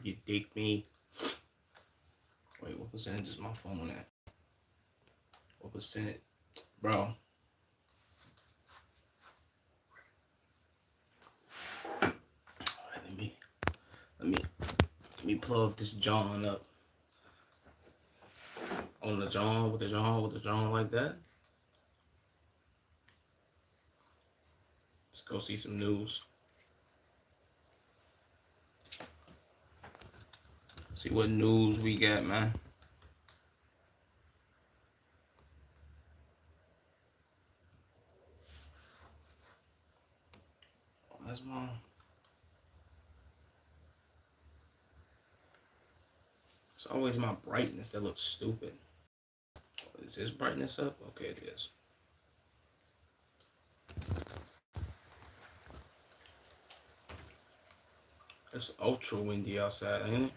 You dig me? Wait, what percentage is my phone at? What percentage? Bro. Alright, let me plug this John up. On the John, with the John like that. Let's go see some news. See what news we got, man. That's my. It's always my brightness that looks stupid. Is this brightness up? Okay, it is. It's ultra windy outside, ain't it?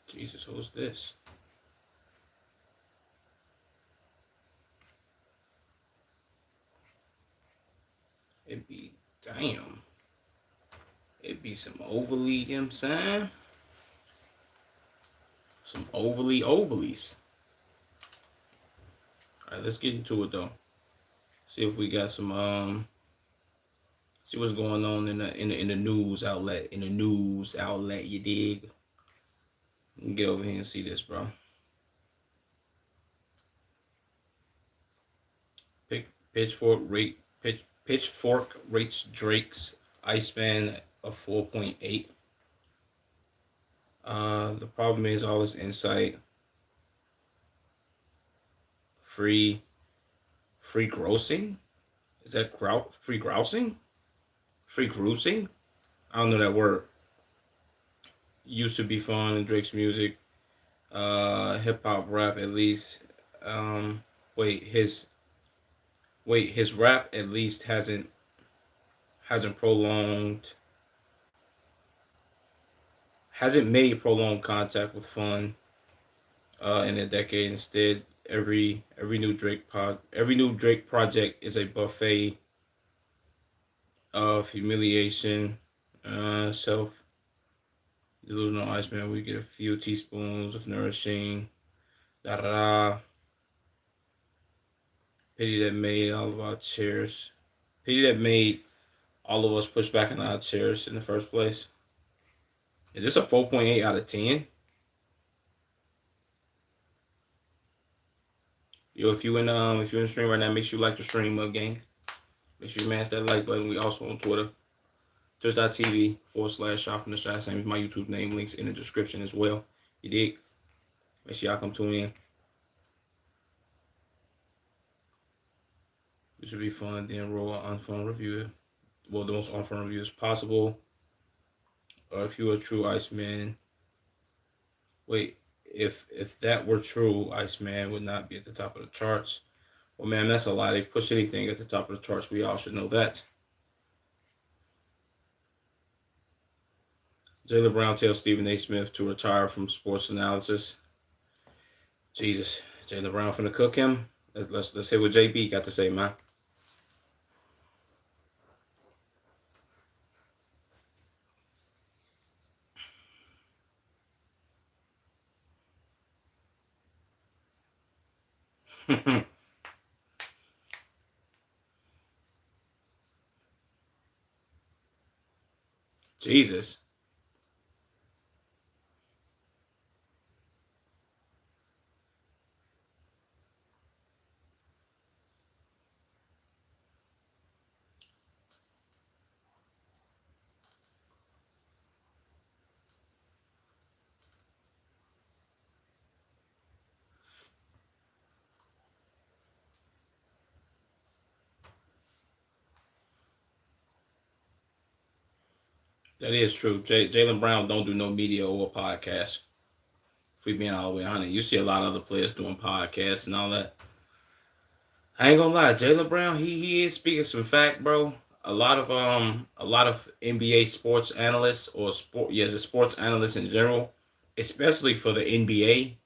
Jesus, who's this? It be, damn. It be some overly, you know what I'm saying? Some overlies. Alright, let's get into it though. See if we got some see what's going on in the news outlet. In the news outlet, you dig? Let me get over here and see this, bro. Pitchfork rates Drake's Iceman a 4.8. The problem is all this insight. Free grossing? Is that free grousing? Free grousing? I don't know that word. Used to be fun in Drake's music. Hip hop rap at least. His rap at least hasn't made prolonged contact with fun in a decade. Instead, every new Drake project is a buffet of humiliation, self delusional Iceman. We get a few teaspoons of nourishing. Da da da. Pity that made all of our chairs. Pity that made all of us push back in our chairs in the first place. Is this a 4.8 out of 10? Yo, if you in the stream right now, make sure you like the stream up, gang. Make sure you smash that like button. We also on Twitter. Twitch.tv/Shot from the Shot. Same as my YouTube name. Links in the description as well. You dig? Make sure y'all come tune in. This should be fun. Then roll an unfun review. Well, the most unfun review as possible. If you're a true Iceman. Wait, if that were true, Iceman would not be at the top of the charts. Well, man, that's a lie. They push anything at the top of the charts. We all should know that. Jaylen Brown tells Stephen A. Smith to retire from sports analysis. Jesus, Jaylen Brown finna cook him. Let's hear what JB got to say, man. Jesus. That is true. Jaylen Brown don't do no media or podcast. If we being all the way honest, you see a lot of other players doing podcasts and all that. I ain't gonna lie, Jaylen Brown, he is speaking some fact, bro. A lot of NBA sports analysts or the sports analysts in general, especially for the NBA,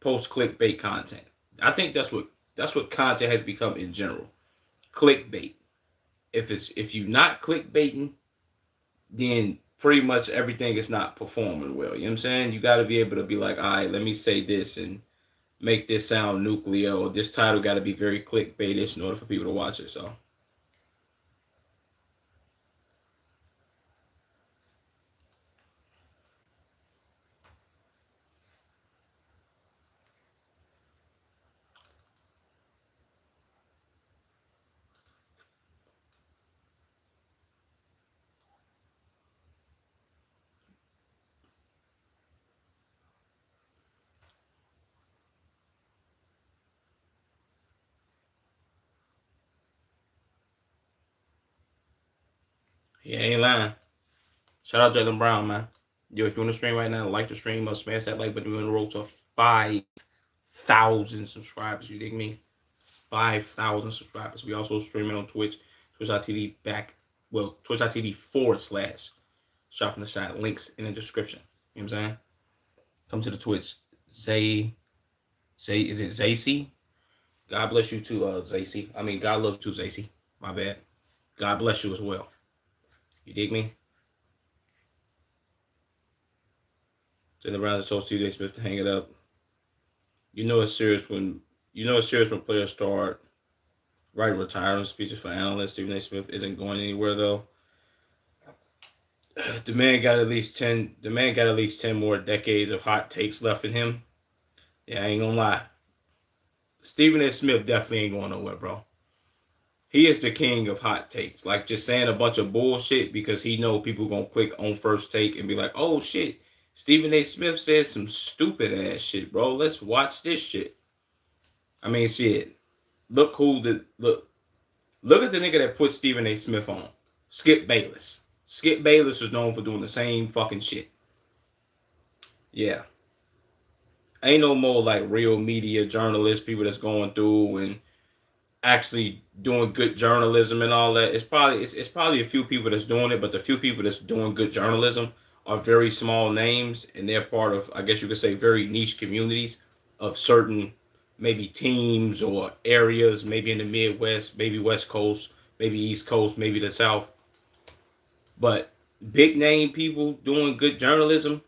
post clickbait content. I think that's what content has become in general. Clickbait. if you not clickbaiting, then pretty much everything is not performing well. You know what I'm saying? You got to be able to be like, all right, let me say this and make this sound nuclear, or this title got to be very clickbaitish in order for people to watch it. So. He ain't lying. Shout out Jaylen Brown, man. Yo, if you're on the stream right now, like the stream, smash that like button. We're on the road to 5,000 subscribers. You dig me? 5,000 subscribers. We also streaming on Twitch, twitch.tv twitch.tv/ Shot from the Shot. Links in the description. You know what I'm saying? Come to the Twitch. Is it Zacy? God bless you too, Zacy. I mean, God loves you too, Zacy. My bad. God bless you as well. You dig me? Jaylen Brown has told Stephen A. Smith to hang it up. You know it's serious when players start writing retirement speeches for analysts. Stephen A. Smith isn't going anywhere though. The man got at least 10. The man got at least 10 more decades of hot takes left in him. Yeah, I ain't gonna lie. Stephen A. Smith definitely ain't going nowhere, bro. He is the king of hot takes. Like just saying a bunch of bullshit because he know people gonna click on first take and be like, oh shit, Stephen A. Smith said some stupid ass shit, bro. Let's watch this shit. I mean, shit. Look at the nigga that put Stephen A. Smith on. Skip Bayless. Skip Bayless was known for doing the same fucking shit. Yeah. Ain't no more like real media journalists, people that's going through and actually doing good journalism and all that. It's probably a few people that's doing it, but the few people that's doing good journalism are very small names, and they're part of, I guess you could say, very niche communities of certain maybe teams or areas, maybe in the Midwest, maybe West Coast, maybe East Coast, maybe the South. But big name people doing good journalism,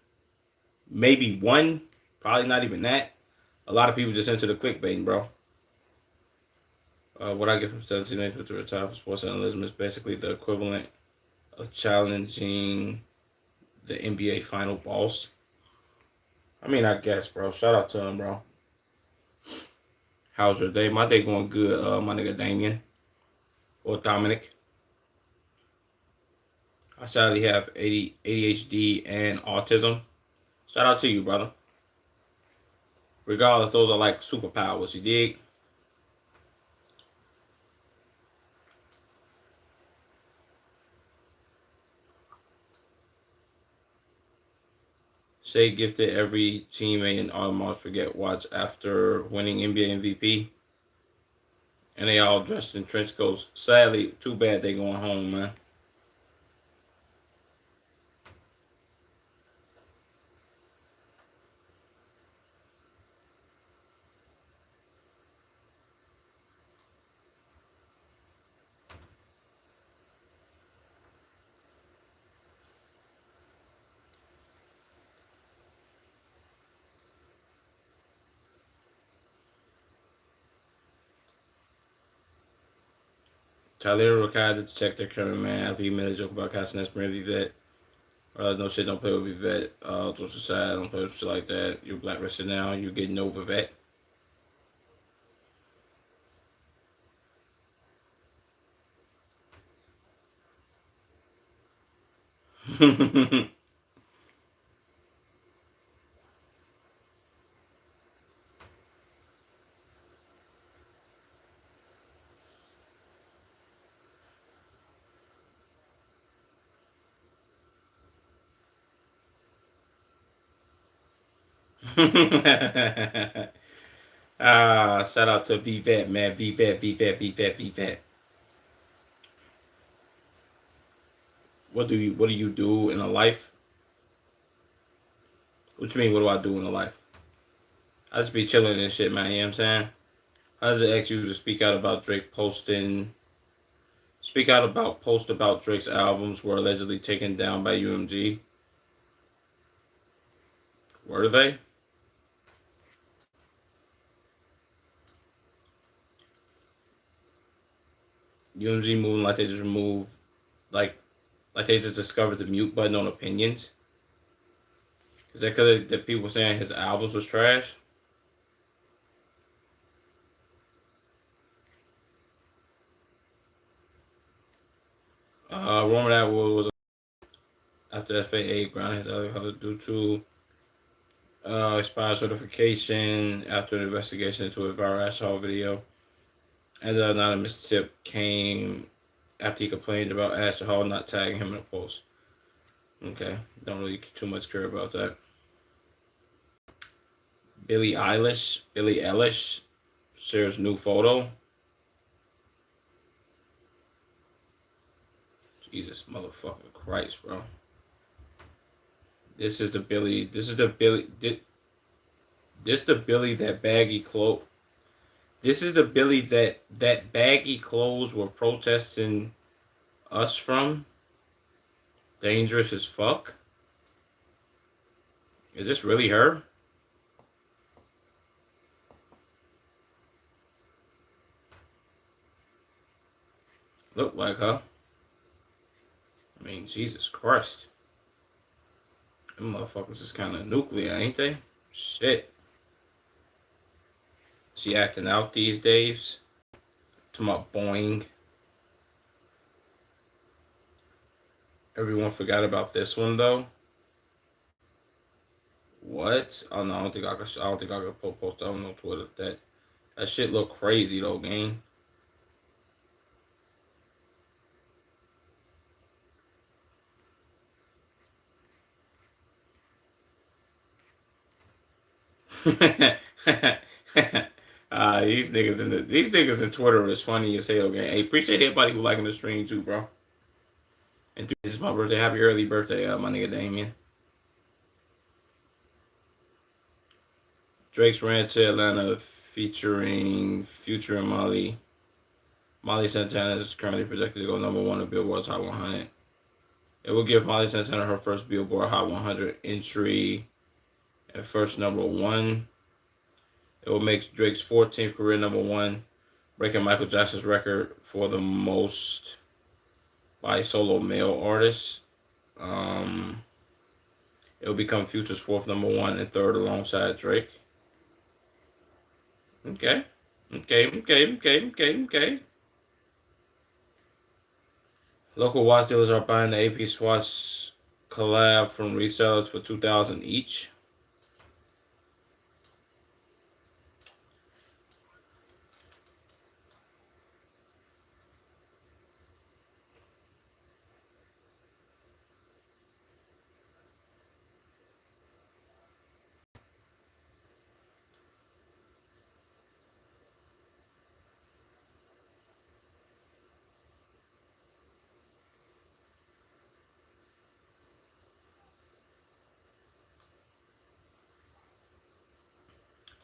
maybe one, probably not even that. A lot of people just into the clickbait, bro. What I get from 17 days with the retire for sports journalism is basically the equivalent of challenging the NBA final boss. I mean, I guess, bro. Shout out to him, bro. How's your day? My day going good, my nigga Damien. Or Dominic. I sadly have ADHD and autism. Shout out to you, brother. Regardless, those are like superpowers, you dig? Shea gifted every teammate an Audemars Piguet watch after winning NBA MVP. And they all dressed in trench coats. Sadly, too bad they going home, man. Tyler required to check their cameraman after he made a joke about casting that sprint Vivette. No shit, don't play with Vivette. Joseph Sad, don't play with shit like that. You're blacklisted now. You get no Vivette. Shout out to VVet, man. VVet. What do you do in a life? What you mean, what do I do in a life? I just be chilling and shit, man. You know what I'm saying? How does it ask you to speak out about Drake posting speak out about post about Drake's albums were allegedly taken down by UMG. Were they? UMG moving like they just removed, like they just discovered the mute button on opinions. Is that because the people saying his albums was trash? Rumor that was after FAA grounded his other due to expired certification after an investigation into a viral Ashhall video. And the anonymous tip came after he complained about Ashhall not tagging him in a post. Okay, don't really too much care about that. Billie Eilish shares new photo. Jesus motherfucking Christ, bro. This is the Billie that baggy clothes. This is the Billie that baggy clothes were protesting us from. Dangerous as fuck. Is this really her? Look like her. I mean, Jesus Christ. Them motherfuckers is kind of nuclear, ain't they? Shit. She acting out these days. To my Boing. Everyone forgot about this one though. What? Oh no, I don't think I could post that on Twitter. That shit look crazy though, gang. These niggas in Twitter is funny as hell, gang. Hey, appreciate everybody who liking the stream too, bro. And this is my birthday. Happy early birthday, my nigga Damien. Drake's Ranch to Atlanta featuring Future and Molly. Molly Santana is currently projected to go number 1 on Billboard's Hot 100. It will give Molly Santana her first Billboard Hot 100 entry and first number 1. It will make Drake's 14th career number 1, breaking Michael Jackson's record for the most by solo male artists. It will become Future's 4th number 1 and 3rd alongside Drake. Okay. Local watch dealers are buying the AP Swatch collab from resellers for $2,000 each.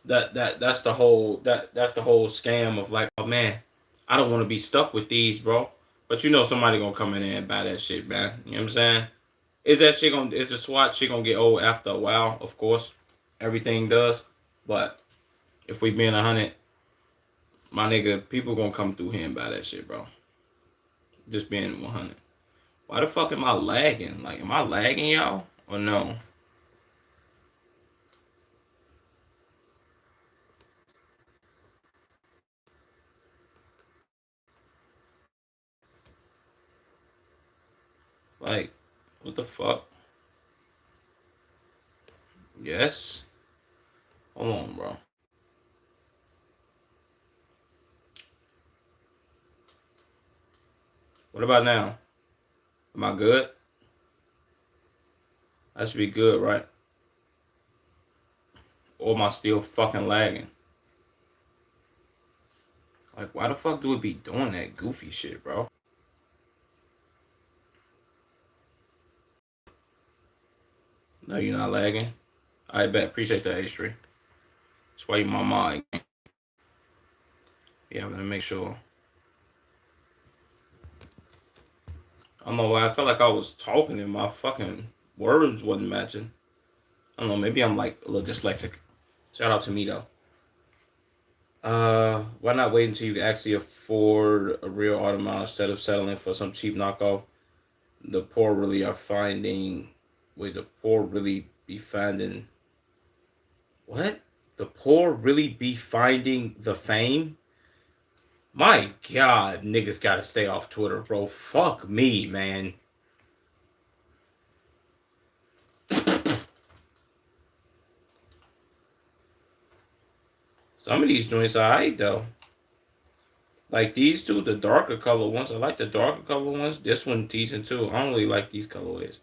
That's the whole scam of like, oh man, I don't want to be stuck with these, bro. But you know somebody gonna come in there and buy that shit, man. You know what I'm saying? Is the SWAT shit gonna get old after a while? Of course, everything does. But if we being 100, my nigga, people gonna come through here and buy that shit, bro. Just being 100. Why the fuck am I lagging? Like, am I lagging, y'all, or no? Like, what the fuck? Yes. Hold on, bro. What about now? Am I good? I should be good, right? Or am I still fucking lagging? Like, why the fuck do it be doing that goofy shit, bro? No, you're not lagging. I bet. Appreciate that, H3. That's why you my mind. Yeah, I'm gonna make sure. I don't know why I felt like I was talking and my fucking words wasn't matching. I don't know. Maybe I'm like a little dyslexic. Shout out to me though. Why not wait until you can actually afford a real Audemars instead of settling for some cheap knockoff? The poor really are finding. Wait, the poor really be finding. What? The poor really be finding the fame? My God, niggas gotta stay off Twitter, bro. Fuck me, man. Some of these joints are alright though. Like these two, the darker color ones. I like the darker color ones. This one decent too. I don't really like these colorways.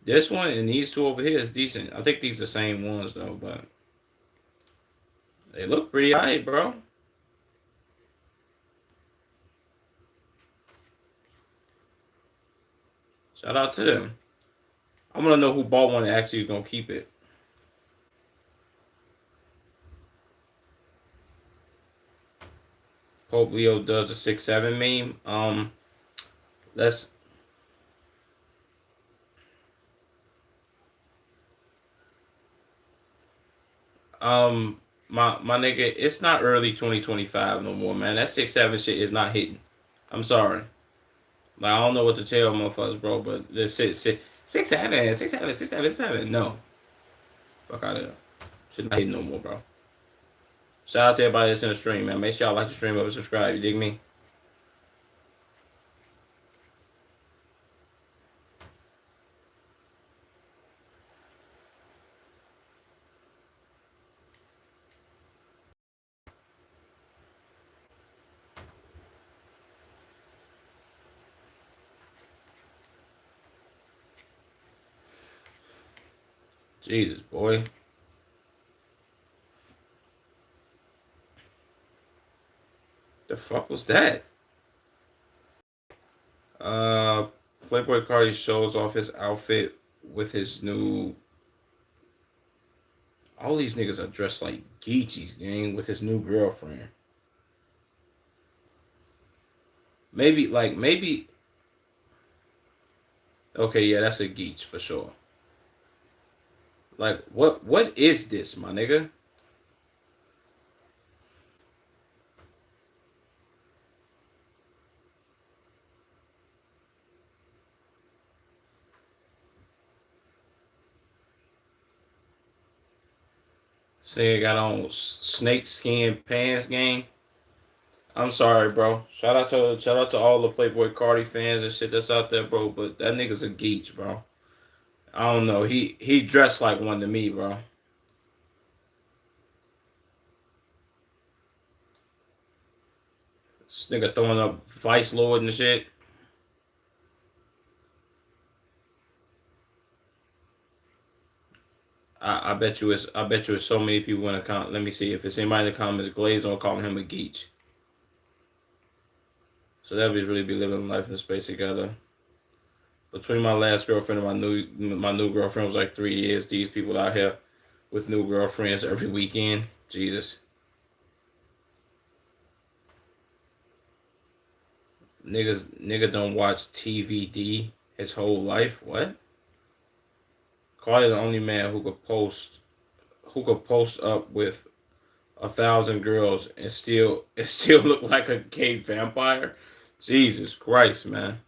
This one and these two over here is decent. I think these are the same ones though, but they look pretty alright, bro. Shout out to them. I want to know who bought one and actually is gonna keep it. Pope Leo does a 6'7" meme. Let's my nigga, it's not early 2025 no more, man. That 6'7" shit is not hitting. I'm sorry. Like I don't know what to tell motherfuckers, bro, but this 6'7", 6'7", 6'7", 6'7". No, fuck out of here. Shit not hitting no more, bro. Shout out to everybody that's in the stream, man. Make sure y'all like the stream up and subscribe. You dig me? Jesus, boy. The fuck was that? Uh, Playboy Cardi shows off his outfit with his new. All these niggas are dressed like Geechee's gang with his new girlfriend. Maybe. Okay, yeah, that's a Geech for sure. Like, what is this, my nigga? Say I got on snake skin pants, gang. I'm sorry, bro. Shout out to all the Playboy Cardi fans and shit that's out there, bro. But that nigga's a geech, bro. I don't know. He dressed like one to me, bro. This nigga throwing up Vice Lord and shit. I bet you it's so many people in the comment. Let me see if it's anybody in the comments glazed or calling him a geech. So that would really be living life in space together. Between my last girlfriend and my new girlfriend was like 3 years. These people out here with new girlfriends every weekend. Jesus. Nigga don't watch TVD his whole life. What? Carly the only man who could post up with 1,000 girls and still look like a gay vampire. Jesus Christ, man.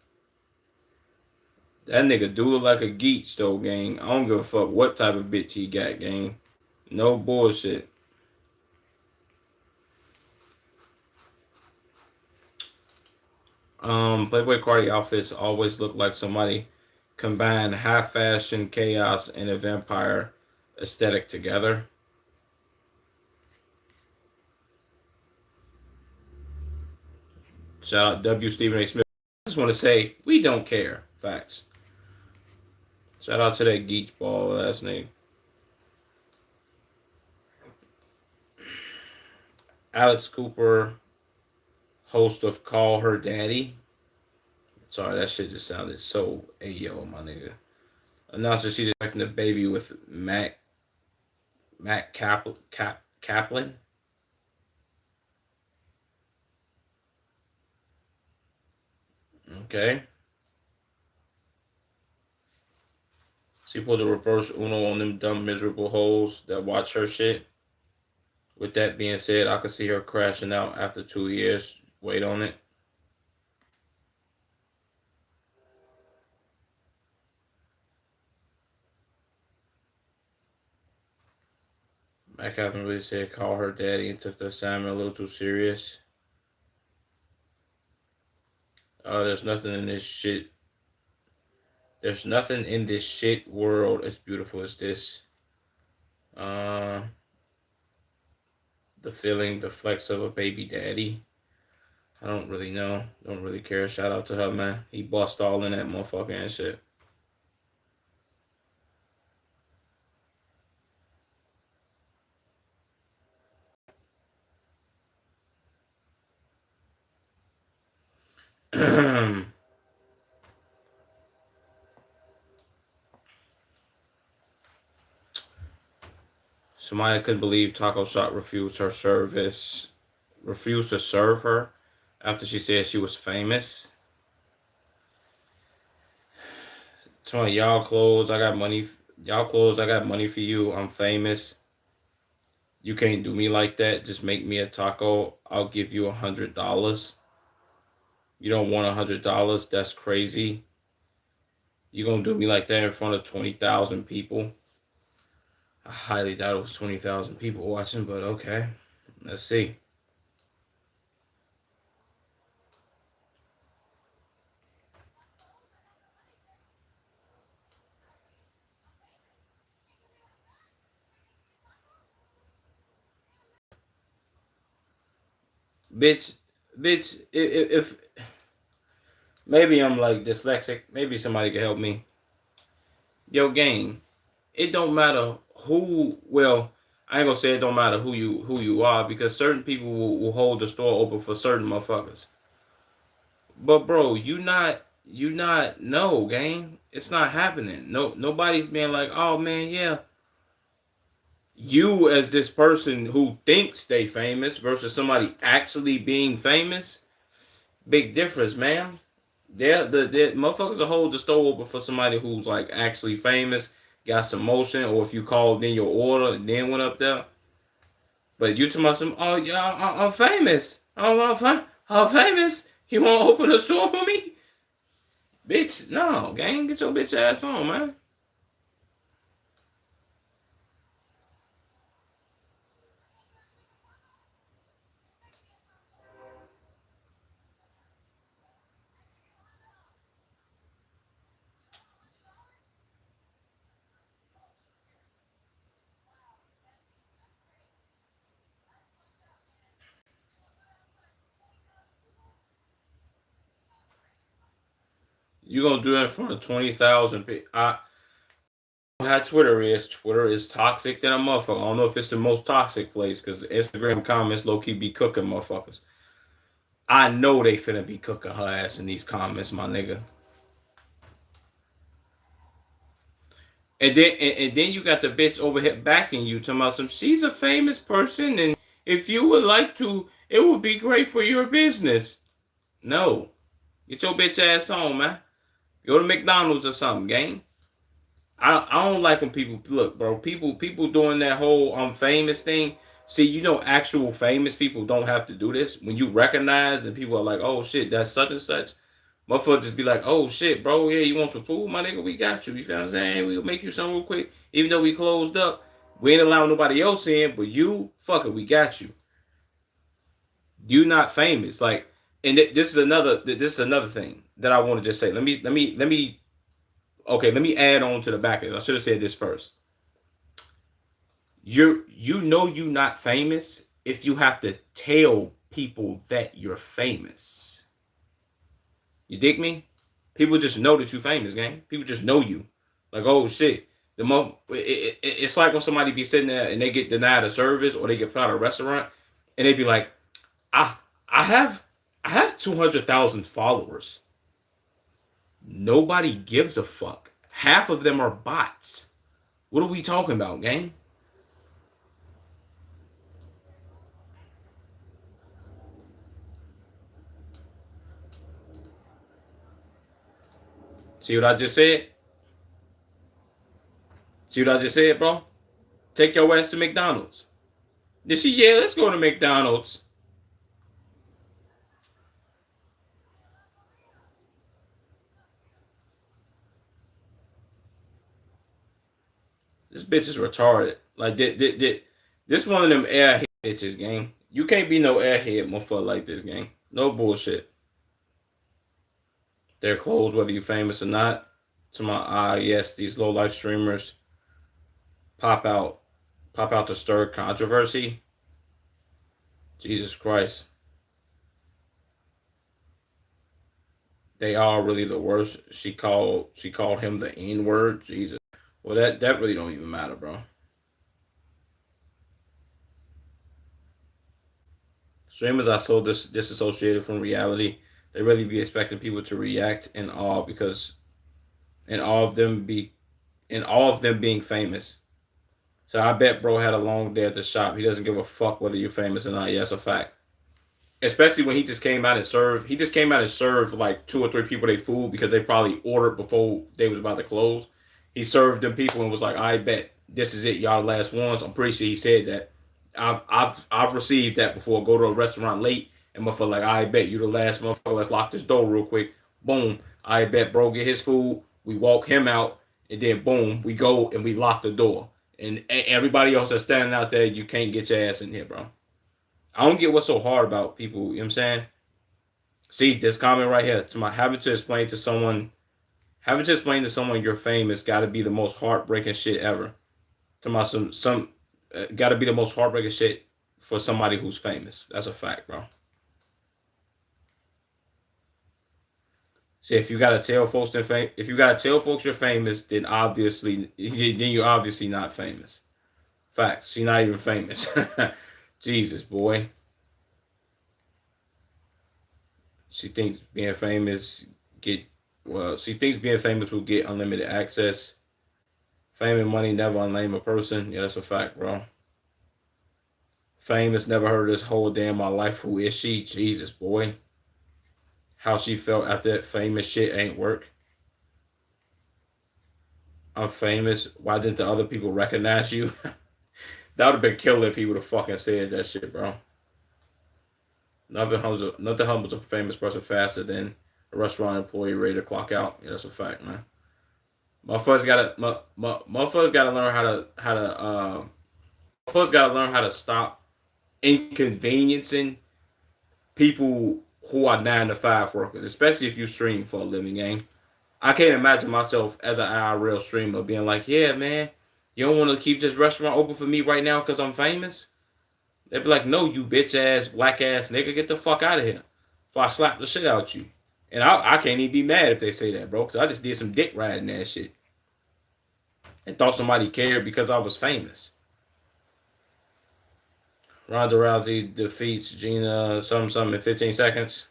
That nigga do look like a geek though, gang. I don't give a fuck what type of bitch he got, gang. No bullshit. Playboy Cardi outfits always look like somebody combined high fashion chaos and a vampire aesthetic together. Shout out W. Stephen A. Smith. I just want to say we don't care. Facts. Shout out to that geek ball last name. Alex Cooper, host of Call Her Daddy. Sorry, that shit just sounded so ayo, my nigga. Announcer she's expecting a baby with Matt Kaplan. Okay. She put the reverse Uno on them dumb, miserable hoes that watch her shit. With that being said, I could see her crashing out after 2 years. Wait on it. Matt Catherine really said call her daddy and took the assignment a little too serious. There's nothing in this shit. There's nothing in this shit world as beautiful as this. Uh, the feeling, the flex of a baby daddy. I don't really know. Don't really care. Shout out to her, man. He bust all in that motherfucker and shit. Somebody couldn't believe Taco Shop refused to serve her after she said she was famous. So y'all clothes, I got money. Y'all clothes, I got money for you. I'm famous. You can't do me like that. Just make me a taco. I'll give you $100. You don't want $100? That's crazy. You gonna do me like that in front of 20,000 people? I highly doubt it was 20,000 people watching, but okay. Let's see. Bitch, bitch, if maybe I'm like dyslexic, maybe somebody can help me. Yo, gang, it don't matter who. Well, I ain't gonna say it don't matter who you are because certain people will hold the store open for certain motherfuckers. But bro, you not no gang. It's not happening. No, nobody's being like, oh man, yeah. You as this person who thinks they famous versus somebody actually being famous, big difference, man. The motherfuckers will hold the store open for somebody who's like actually famous, got some motion, or if you called in your order and then went up there. But you talking about some, oh yeah, I'm famous. I'm famous. You want to open a store for me? Bitch, no, gang, get your bitch ass on, man. You gonna do that in front of 20,000 people? I how Twitter is. Twitter is toxic than a motherfucker. I don't know if it's the most toxic place because Instagram comments low key be cooking motherfuckers. I know they finna be cooking her ass in these comments, my nigga. And then you got the bitch over here backing you, talking about some. She's a famous person, and if you would like to, it would be great for your business. No, get your bitch ass on, man. Go to McDonald's or something, gang. I don't like when people look, bro. People doing that whole famous thing. See, actual famous people don't have to do this. When you recognize and people are like, oh shit, that's such and such. Motherfucker just be like, oh shit, bro, yeah, you want some food, my nigga? We got you. You feel what I'm saying? We'll make you some real quick. Even though we closed up, we ain't allowing nobody else in, but you, fuck it, we got you. You not famous, like, and this is another thing that I want to just say. Let me. Okay, let me add on to the back of it. I should have said this first. You're not famous if you have to tell people that you're famous. You dig me? People just know that you're famous, gang. People just know you. Like, oh shit. It's like when somebody be sitting there and they get denied a service or they get put out of a restaurant and they be like, I have 200,000 followers. Nobody gives a fuck. Half of them are bots. What are we talking about, gang? See what I just said? See what I just said, bro? Take your ass to McDonald's. Did she? Yeah, let's go to McDonald's. This bitch is retarded. Like, this one of them airhead bitches, gang. You can't be no airhead motherfucker like this, gang. No bullshit. Their clothes, whether you famous or not. To my eye, yes, these low life streamers pop out, pop out to stir controversy. Jesus Christ, they are really the worst. She called him the N word. Jesus. Well, that really don't even matter, bro. Streamers are so disassociated from reality. They really be expecting people to react in awe because in all of them be in all of them being famous. So I bet bro had a long day at the shop. He doesn't give a fuck whether you're famous or not. Yeah, that's a fact. Especially when he just came out and served. He just came out and served like two or three people their food because they probably ordered before they was about to close. He served them people and was like, "I bet this is it, y'all the last ones." I'm pretty sure he said that. I've received that before. Go to a restaurant late and motherfucker like, "I bet you the last motherfucker. Let's lock this door real quick." Boom. I bet bro get his food. We walk him out and then boom, we go and we lock the door. And everybody else that's standing out there, you can't get your ass in here, bro. I don't get what's so hard about people. You know what I'm saying? See, this comment right here. To my having to explain to someone you're famous got to be the most heartbreaking shit ever. To my some got to be the most heartbreaking shit for somebody who's famous. That's a fact, bro. See, if you gotta tell folks you're famous, then you're obviously not famous. Facts. She's not even famous. Jesus, boy. She thinks being famous get she thinks being famous will get unlimited access. Fame and money never unlame a person. Yeah, that's a fact, bro. Famous never heard this whole day in my life. Who is she? Jesus, boy. How she felt after that famous shit ain't work. I'm famous. Why didn't the other people recognize you? That would have been killer if he would have fucking said that shit, bro. Nothing humbles a famous person faster than a restaurant employee ready to clock out. Yeah, that's a fact, man. Motherfuckers gotta learn motherfuckers gotta learn how to stop inconveniencing people who are 9 to 5 workers, especially if you stream for a living, game. I can't imagine myself as an IRL streamer being like, "Yeah, man, you don't want to keep this restaurant open for me right now because I'm famous." They'd be like, "No, you bitch ass black ass nigga, get the fuck out of here, before I slap the shit out you." And I can't even be mad if they say that, bro, because I just did some dick riding that shit and thought somebody cared because I was famous. Ronda Rousey defeats Gina something in 15 seconds.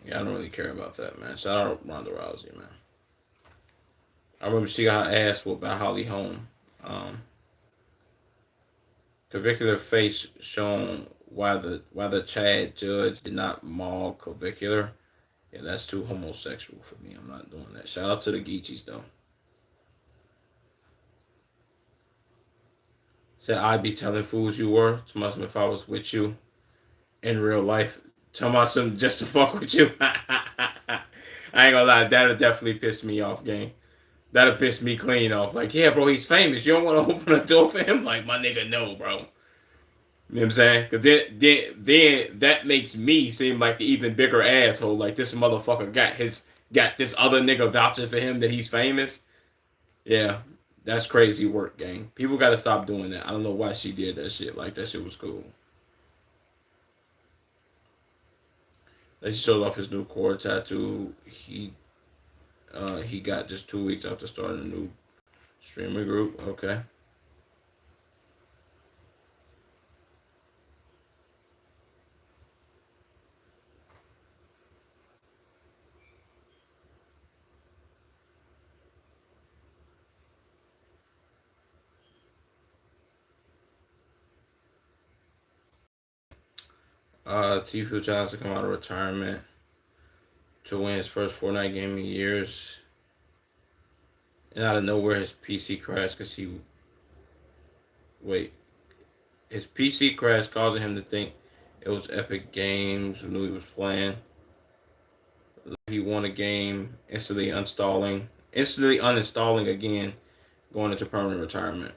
Yeah, I don't really care about that, man. Shout out Ronda Rousey, man. I remember she got her ass whooped by Holly Holm. Um, Clavicular face shown why the Chad judge did not maul clavicular. Yeah, that's too homosexual for me. I'm not doing that. Shout out to the Geechies though. Said I'd be telling fools you were. To much if I was with you in real life. Tell me some just to fuck with you. I ain't gonna lie, that'll definitely piss me off, gang. That'll piss me clean off. Like, yeah, bro, he's famous. You don't want to open a door for him? Like, my nigga, no, bro. You know what I'm saying? Because then that makes me seem like the even bigger asshole. Like, this motherfucker got this other nigga vouching for him that he's famous. Yeah, that's crazy work, gang. People got to stop doing that. I don't know why she did that shit. Like, that shit was cool. They showed off his new core tattoo. He got just 2 weeks after starting a new streaming group. Okay. Tfue Johnson come out of retirement. to win his first Fortnite game in years. And out of nowhere, his PC crashed because wait, his PC crashed, causing him to think it was Epic Games who knew he was playing. He won a game, instantly uninstalling again, going into permanent retirement.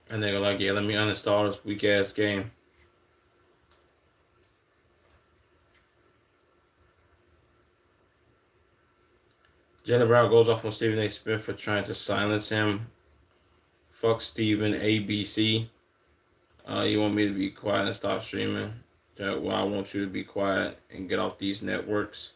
And they're like, yeah, let me uninstall this weak ass game. Jaylen Brown goes off on Stephen A. Smith for trying to silence him. Fuck Stephen ABC. You want me to be quiet and stop streaming? Well, I want you to be quiet and get off these networks.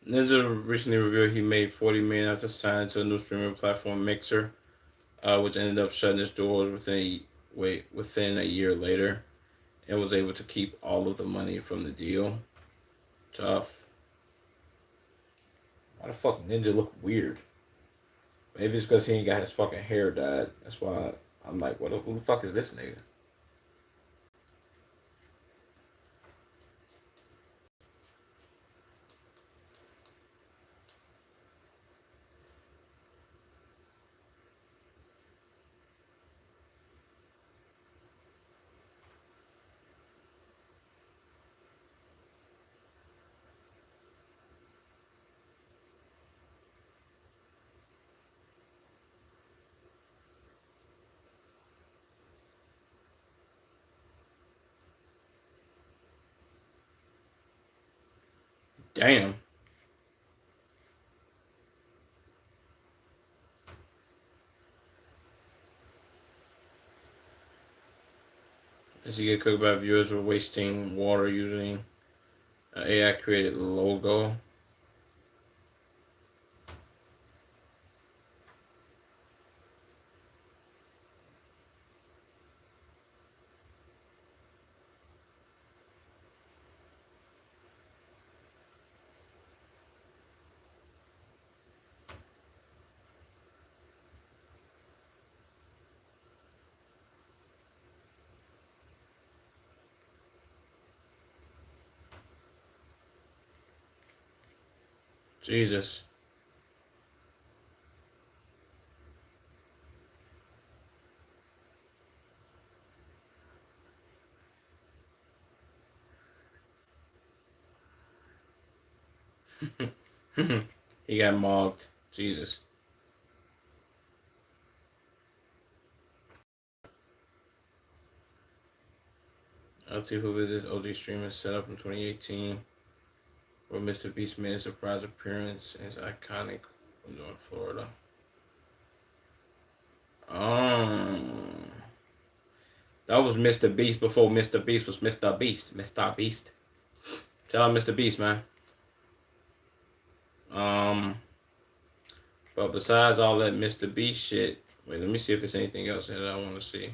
Ninja recently revealed he made $40 million after signing to a new streaming platform, Mixer, which ended up shutting its doors within a year later, and was able to keep all of the money from the deal. Tough. Why the fuck Ninja look weird? Maybe it's because he ain't got his fucking hair dyed. That's why I'm like, who the fuck is this nigga? Damn. As you get cooked by viewers for wasting water using an AI created logo. Jesus. He got mobbed. Jesus. LT who this OG streamer set up in 2018, where Mr. Beast made a surprise appearance in his iconic window in Florida. That was Mr. Beast before Mr. Beast was Mr. Beast. Mr. Beast. Tell him Mr. Beast, man. But besides all that Mr. Beast shit, wait, let me see if there's anything else that I want to see.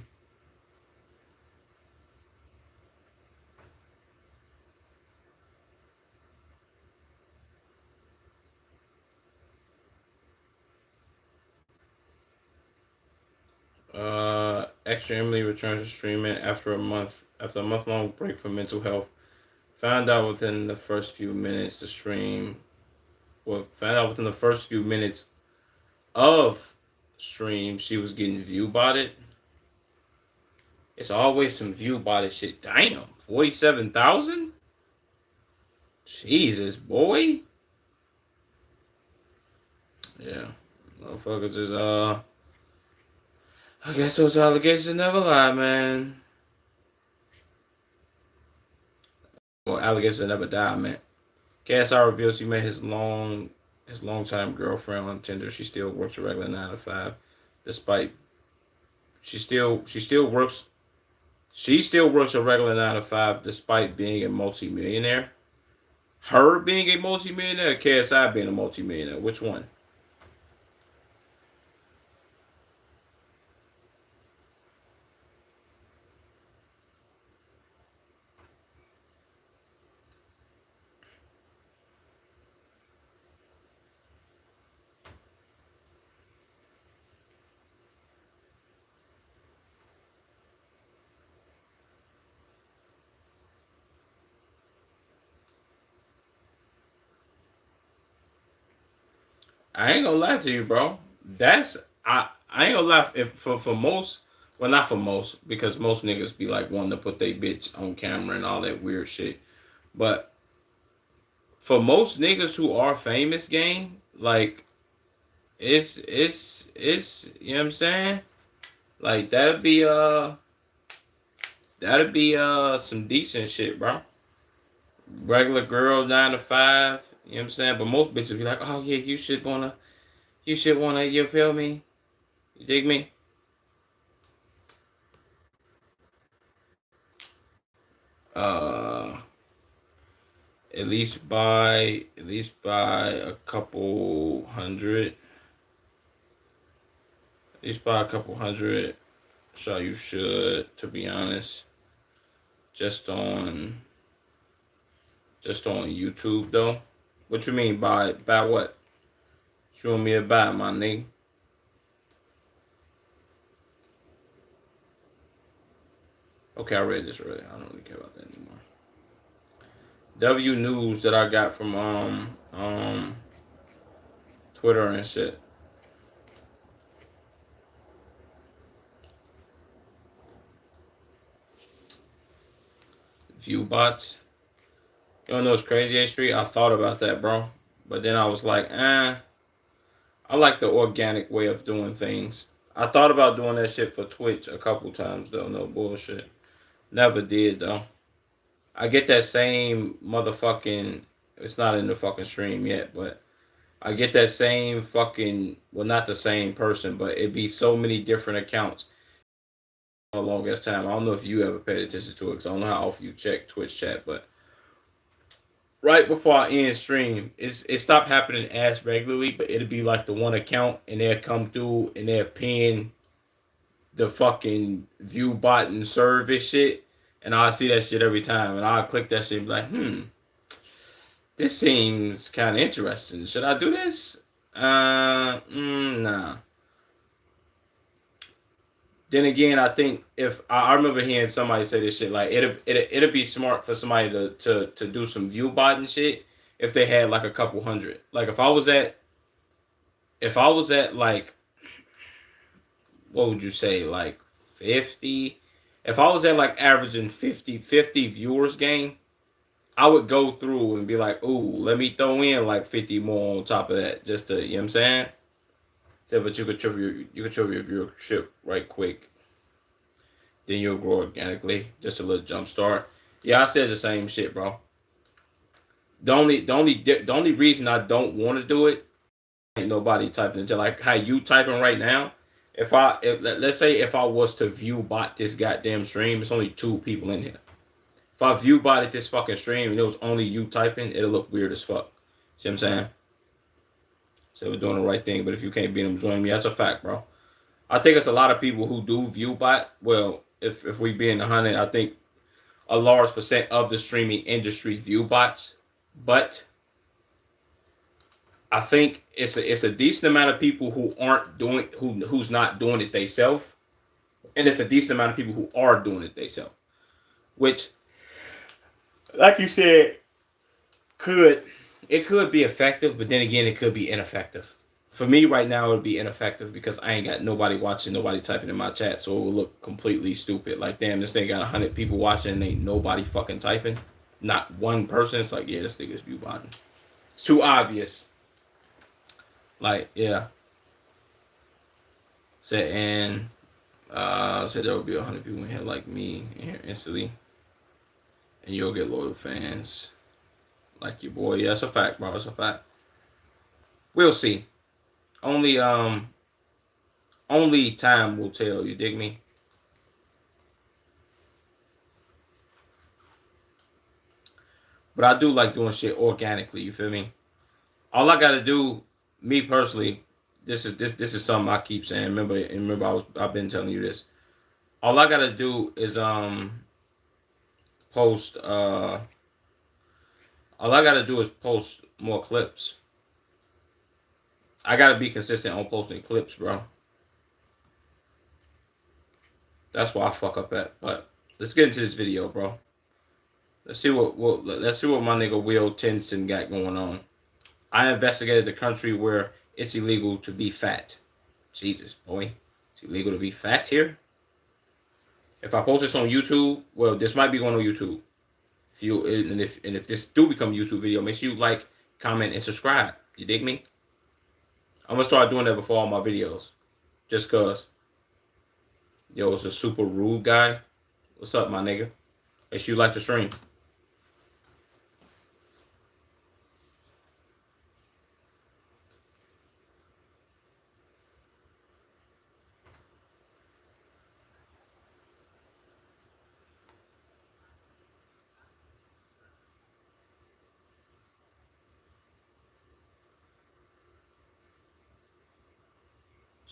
Extra Emily returns to streaming after a month-long break from mental health. Found out within the first few minutes to stream. Well, found out within the first few minutes of stream she was getting view botted. It's always some view body shit. Damn, 47,000. Jesus, boy. Yeah, motherfuckers is I guess those allegations never lie, man. Well, allegations never die, man. KSI reveals he met his longtime girlfriend on Tinder. She still works a regular 9 to 5, despite she still works a regular 9 to 5 despite being a multimillionaire. Her being a multimillionaire, or KSI being a multimillionaire? Which one? I ain't gonna lie to you, bro. That's I ain't gonna lie if for most, well, not for most, because most niggas be like wanting to put their bitch on camera and all that weird shit. But for most niggas who are famous, gang, like it's you know what I'm saying? Like that'd be some decent shit, bro. Regular girl 9 to 5, you know what I'm saying? But most bitches be like, oh yeah, you should wanna, you feel me? You dig me? Uh at least buy a couple hundred. At least buy a couple hundred. So you should, to be honest. Just on YouTube though. What you mean buy what? You want me to buy, my nigga? Okay, I read this already. I don't really care about that anymore. W news that I got from Twitter and shit. View bots. You don't know what's crazy, A Street? I thought about that, bro. But then I was like, I like the organic way of doing things. I thought about doing that shit for Twitch a couple times though, no bullshit. Never did though. I get that same motherfucking, it's not in the fucking stream yet, but I get that same fucking, well, not the same person, but it'd be so many different accounts a long ass time. I don't know if you ever paid attention to it because I don't know how often you check Twitch chat, but right before I end stream, it stopped happening as regularly, but it'd be like the one account and they'll come through and they'll pin the fucking view bot and service shit. And I'll see that shit every time. And I'll click that shit and be like, this seems kind of interesting. Should I do this? Nah. Then again, I think if I remember hearing somebody say this shit, like it'd be smart for somebody to do some view bot and shit if they had like a couple hundred. Like if I was at like, what would you say, like 50? If I was at like averaging 50 viewers game, I would go through and be like, ooh, let me throw in like 50 more on top of that just to, you know what I'm saying? So, but you could triple your viewership right quick. Then you'll grow organically. Just a little jump start. Yeah, I said the same shit, bro. The only reason I don't want to do it, ain't nobody typing into like how you typing right now. Let's say if I was to view bot this goddamn stream, it's only 2 people in here. If I view botted this fucking stream and it was only you typing, it'll look weird as fuck. See what I'm saying? So we're doing the right thing, but if you can't beat them, join me. That's a fact, bro. I think it's a lot of people who do view bot. Well, if we being 100, I think a large percent of the streaming industry view bots, but I think it's a decent amount of people who aren't doing who's not doing it themselves, and it's a decent amount of people who are doing it themselves, which, like you said, could be effective, but then again, it could be ineffective. For me right now, it would be ineffective because I ain't got nobody watching, nobody typing in my chat, so it will look completely stupid. Like, damn, this thing got 100 people watching and ain't nobody fucking typing. Not one person. It's like, yeah, this nigga's view botting. It's too obvious. Like, yeah. And said there will be 100 people in here like me in here instantly, and you'll get loyal fans like your boy. Yeah, that's a fact, bro. That's a fact. We'll see. Only time will tell. You dig me? But I do like doing shit organically. You feel me? All I gotta do, me personally, this is something I keep saying. Remember, I've been telling you this. All I gotta do is post. All I gotta do is post more clips. I gotta be consistent on posting clips, bro. That's why I fuck up at. But let's get into this video, bro. Let's see what my nigga Will Tenson got going on. I investigated the country where it's illegal to be fat. Jesus, boy, it's illegal to be fat here. If I post this on YouTube, well, this might be going on YouTube. If this do become a YouTube video, make sure you like, comment, and subscribe. You dig me? I'm gonna start doing that before all my videos, just cause. Yo, it's a super rude guy. What's up, my nigga? Make sure you like the stream.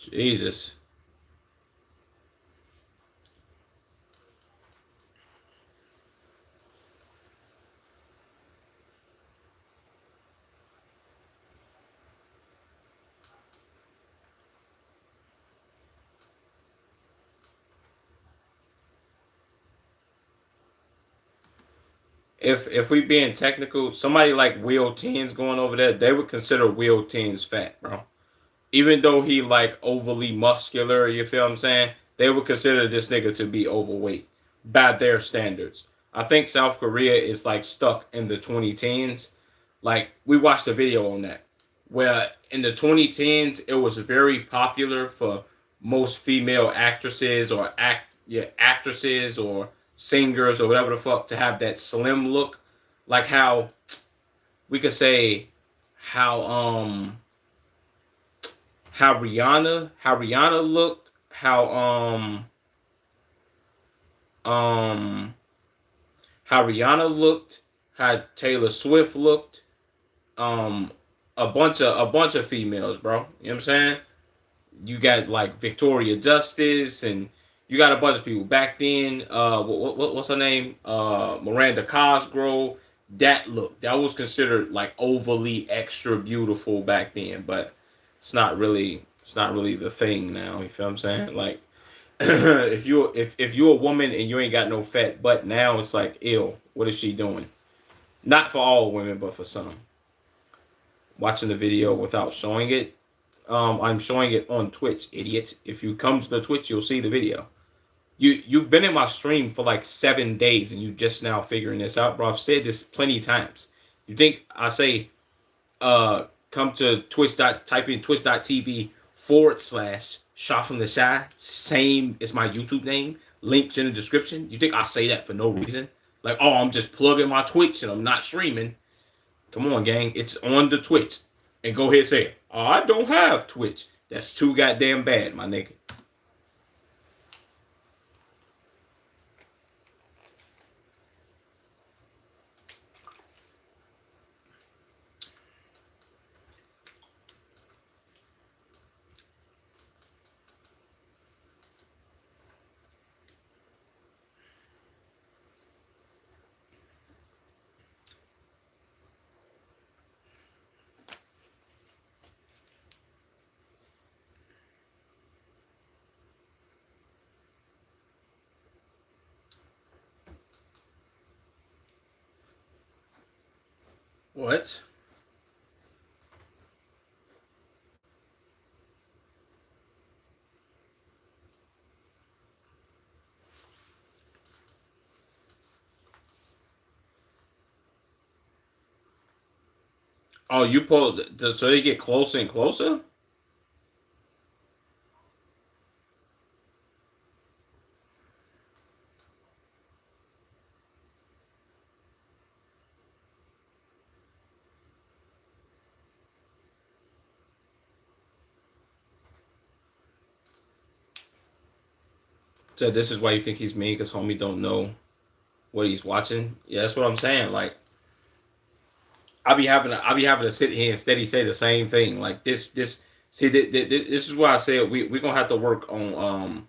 Jesus. If we being technical, somebody like Will Teens going over there, they would consider Will Teens fat, bro. Even though he like overly muscular, you feel what I'm saying? They would consider this nigga to be overweight by their standards. I think South Korea is like stuck in the 2010s. Like we watched a video on that where in the 2010s it was very popular for most female actresses or actresses or singers or whatever the fuck to have that slim look, like how we could say how how Rihanna looked, um how Rihanna looked, how Taylor Swift looked, um a bunch of females, bro. You know what I'm saying? You got like Victoria Justice and you got a bunch of people back then. What's her name? Miranda Cosgrove. That was considered like overly extra beautiful back then, but it's not really the thing now. You feel what I'm saying? Like if you're a woman and you ain't got no fat butt now, it's like ill. What is she doing? Not for all women, but for some. Watching the video without showing it. I'm showing it on Twitch, idiot. If you come to the Twitch, you'll see the video. You've been in my stream for like 7 days and you just now figuring this out, bro. I've said this plenty of times. You think I say come to type in twitch.tv/ Shot from the Shy, same as my YouTube name, links in the description. You think I say that for no reason? Like, oh, I'm just plugging my Twitch and I'm not streaming. Come on, gang. It's on the Twitch. And go ahead and say, oh, I don't have Twitch. That's too goddamn bad, my nigga. What? Oh, you pull so they get closer and closer. So this is why you think he's mean because homie don't know what he's watching. Yeah, that's what I'm saying. Like I be having to sit here and steady say the same thing. Like this. See, this is why I said we gonna have to work on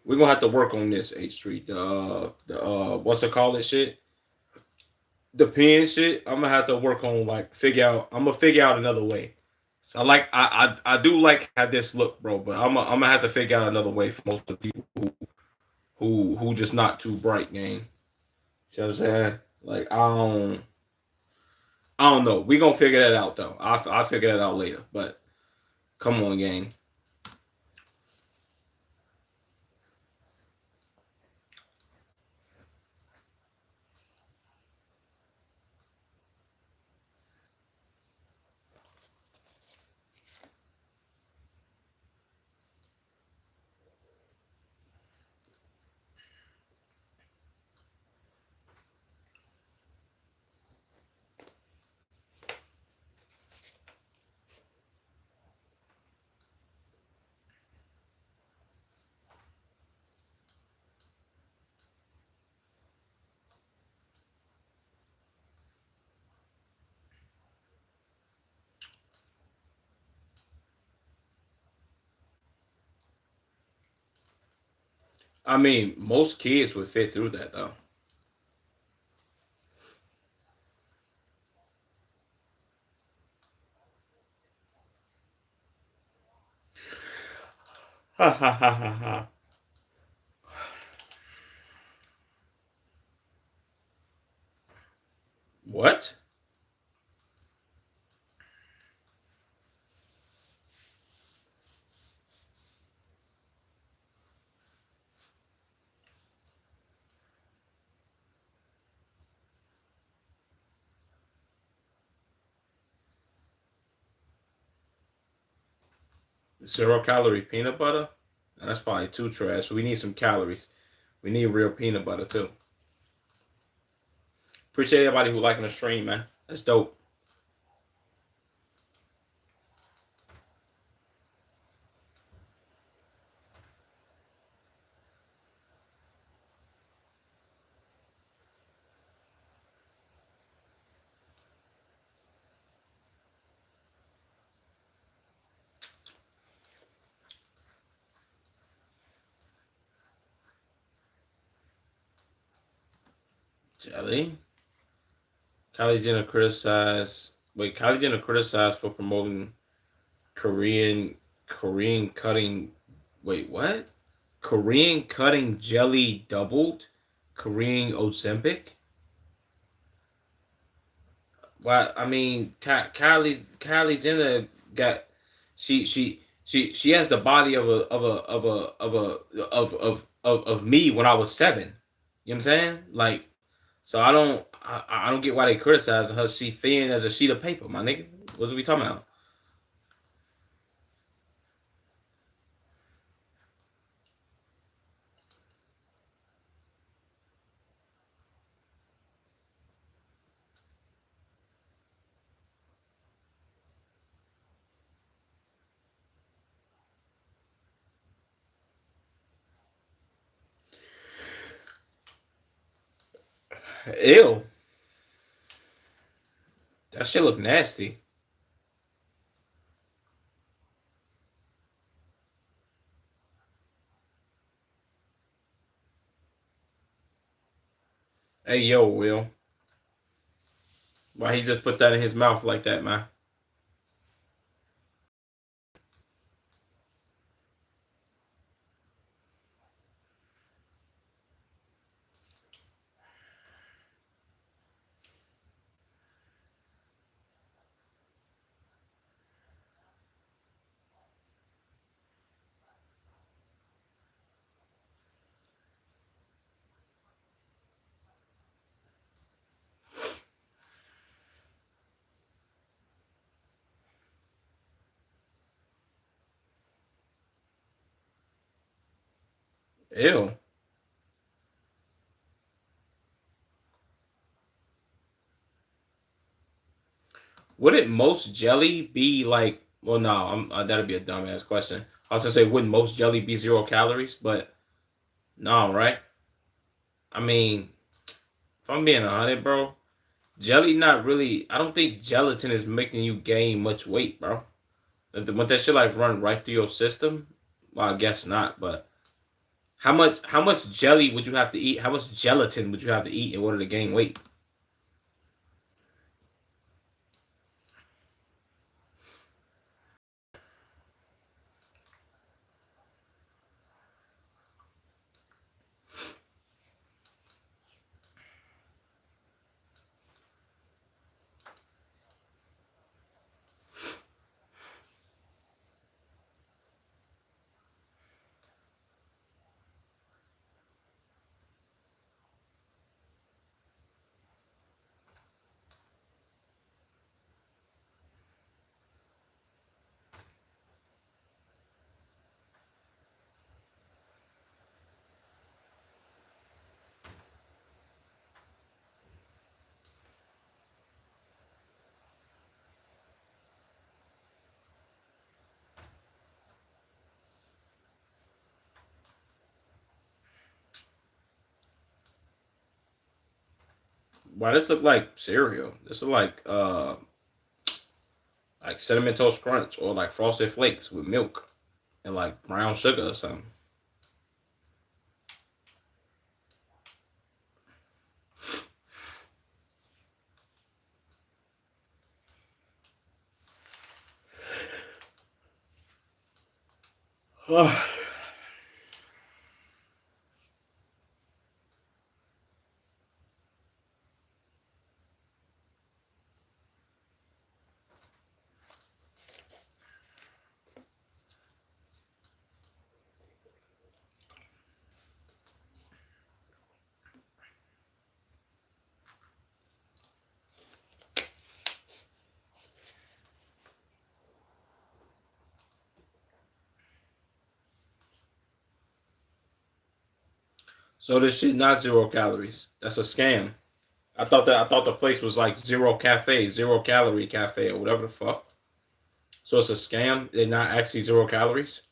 we're gonna have to work on this H Street. The what's it called? It shit. The pen shit. I'm gonna have to work on like figure out. I'm gonna figure out another way. So I do like how this look, bro. But I'm gonna have to figure out another way for most of the people who just not too bright, gang. See what I'm saying? Like I don't know. We gonna figure that out though. I'll figure that out later. But come on, gang. I mean, most kids would fit through that though. Ha ha ha ha ha. What? Zero calorie peanut butter? That's probably too trash. We need some calories. We need real peanut butter too. Appreciate everybody who liking the stream, man. That's dope. Jelly. Kylie Jenner criticized. Wait, Kylie Jenner criticized for promoting Korean cutting. Wait, what? Korean cutting jelly doubled. Korean Ozempic. Why? I mean, Kylie Jenner got she has the body of me when I was 7. You know what I'm saying? Like, so I don't get why they criticizing her. She thin as a sheet of paper, my nigga. What are we talking about? Ew, that shit look nasty. Hey yo, Will, why he just put that in his mouth like that, man? Ew. Wouldn't most jelly be like? Well, no, that'd be a dumbass question. I was gonna say, wouldn't most jelly be 0 calories? But no, right? I mean, if I'm being honest, bro, jelly not really. I don't think gelatin is making you gain much weight, bro. When that shit like run right through your system, well, I guess not. But how much jelly would you have to eat? How much gelatin would you have to eat in order to gain weight? Why this look like cereal? This look like cinnamon toast crunch or like frosted flakes with milk and like brown sugar or something. So this shit not 0 calories. That's a scam. I thought the place was like zero cafe, 0 calorie cafe or whatever the fuck. So it's a scam. They're not actually 0 calories.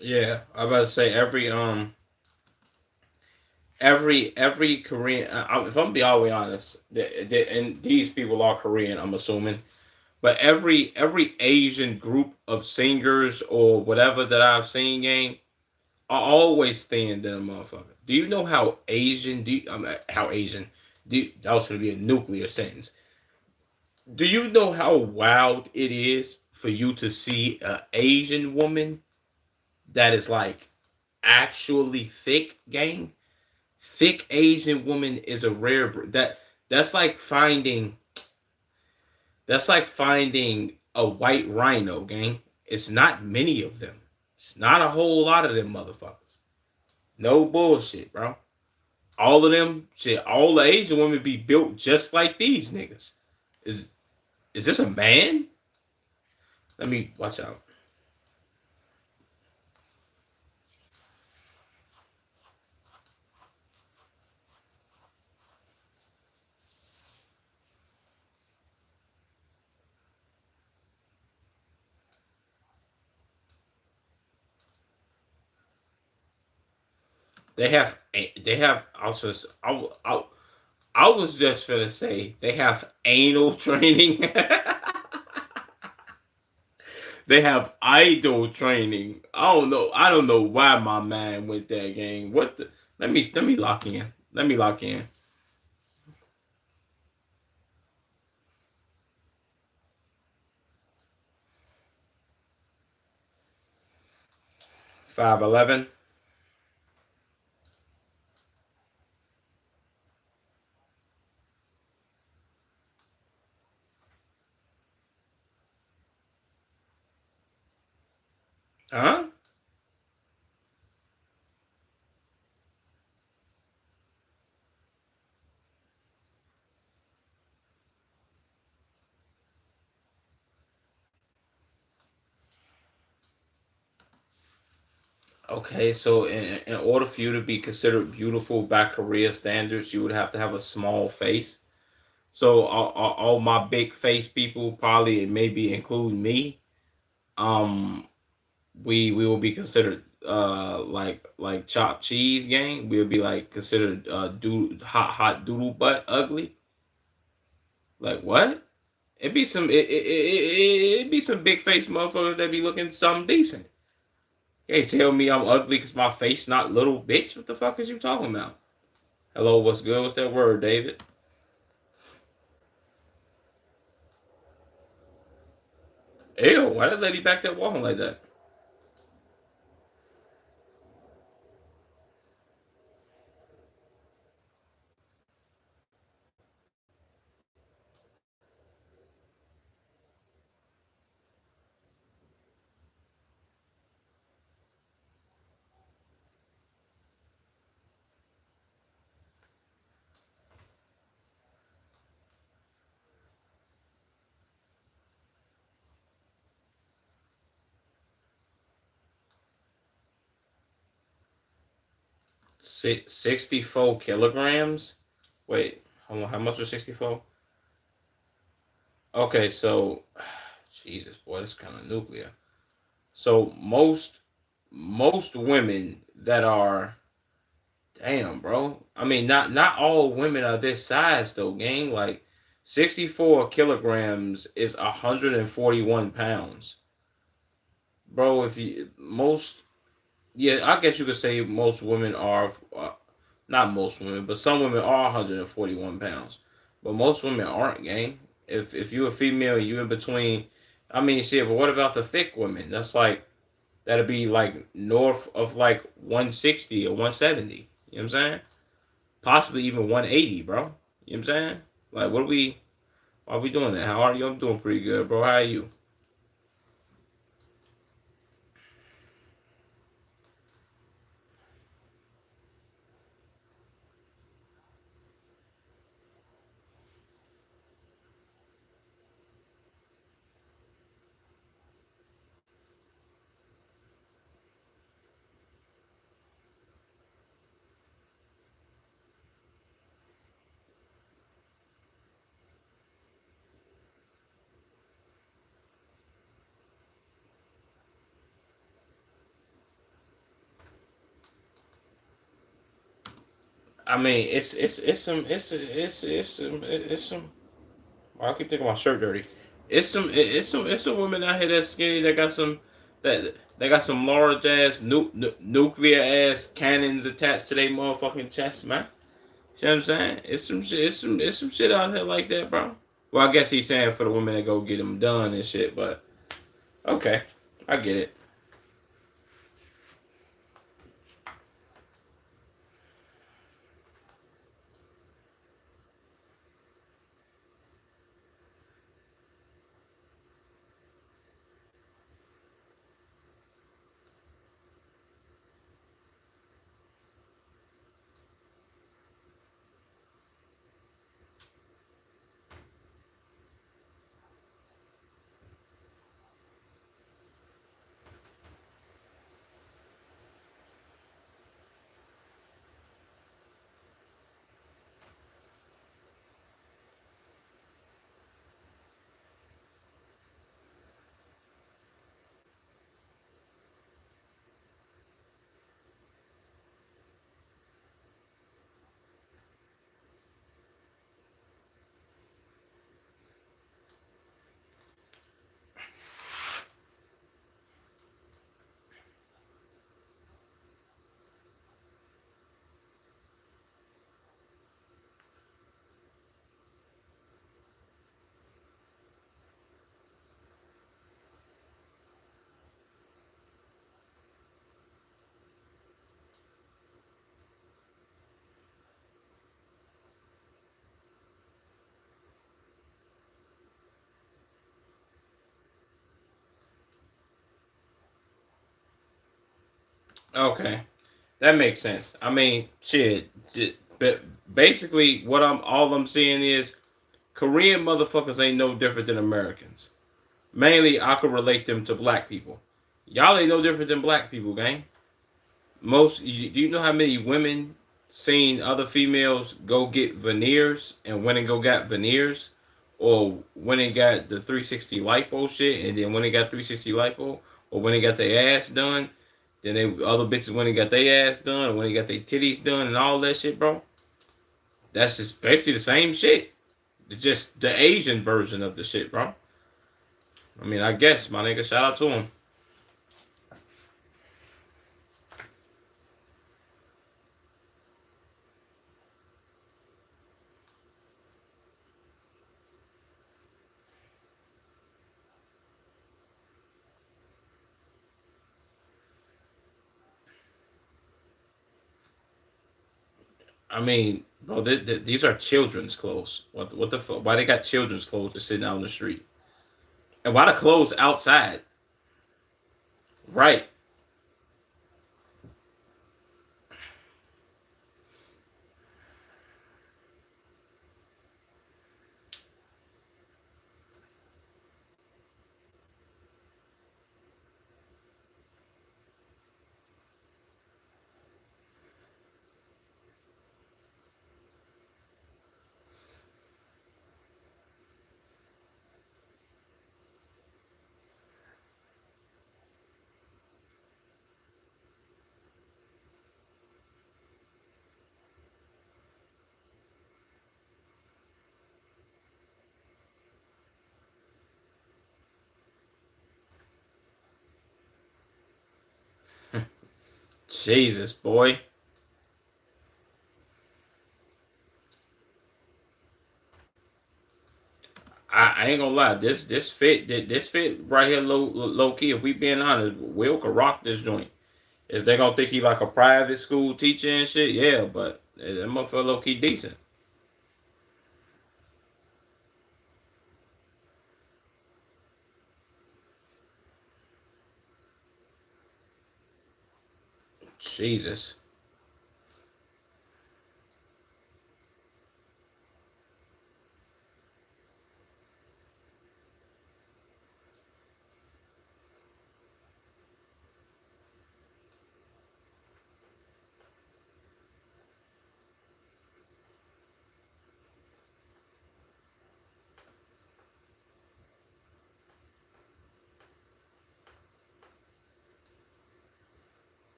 Yeah, I about to say every Korean. If I'm be all the way honest, and these people are Korean, I'm assuming. But every Asian group of singers or whatever that I've seen, game, are always staying them motherfucker. Do you know how Asian? How Asian? That was going to be a nuclear sentence. Do you know how wild it is for you to see an Asian woman that is like actually thick, gang? Thick Asian woman is a rare that's like finding a white rhino, gang. It's not many of them. It's not a whole lot of them motherfuckers. No bullshit, bro. All of them, shit, all the Asian women be built just like these niggas. Is is this a man? Let me watch out. They have I was just gonna say they have anal training. They have idol training. I don't know why my mind went that game. What the let me lock in. Let me lock in. 5'11". Huh? Okay, so in order for you to be considered beautiful by Korea standards, you would have to have a small face. So all my big face people, probably maybe include me, um, we will be considered like chopped cheese gang. We'll be like considered hot doodle butt ugly. Like what? It'd be some big face motherfuckers that be looking something decent. You can't tell me I'm ugly because my face not little, bitch. What the fuck is you talking about? Hello, what's good? What's that word, David? Ew, why that lady back there walking like that? 64 kilograms? Wait, hold on, how much was 64? Okay, so Jesus, boy, that's kind of nuclear. So most women that are damn, bro. I mean, not all women are this size though, gang. Like 64 kilograms is 141 pounds, bro. If you most yeah, I guess you could say most women are not most women, but some women are 141 pounds, but most women aren't, gang. If you're a female, you in between. I mean, shit. But what about the thick women? That's like that'd be like north of like 160 or 170. You know what I'm saying? Possibly even 180, bro. You know what I'm saying? Like, what are we? Why are we doing that? How are you? I'm doing pretty good, bro. How are you? I mean, it's some. Well, I keep thinking my shirt dirty. It's some women out here that's skinny that got some that they got some large ass nuclear ass cannons attached to their motherfucking chest, man. See what I'm saying? It's some shit. It's some shit out here like that, bro. Well, I guess he's saying for the women that go get them done and shit, but okay, I get it. Okay, that makes sense. I mean, shit. But basically, what I'm seeing is Korean motherfuckers ain't no different than Americans. Mainly, I could relate them to black people. Y'all ain't no different than black people, gang. Do you know how many women seen other females go get veneers and went and go got veneers, or when they got the 360 lipo shit, and then when they got 360 lipo, or when they got their ass done, then they other bitches when they got their ass done, or when they got their titties done, and all that shit, bro. That's just basically the same shit. It's just the Asian version of the shit, bro. I mean, I guess my nigga, shout out to him. I mean, bro, these are children's clothes. What the fuck? Why they got children's clothes just sitting out on the street? And why the clothes outside? Right. Jesus, boy. I ain't gonna lie. This fit right here low key. If we being honest, Will could rock this joint. Is they gonna think he like a private school teacher and shit? Yeah, but that motherfucker low key decent. Jesus.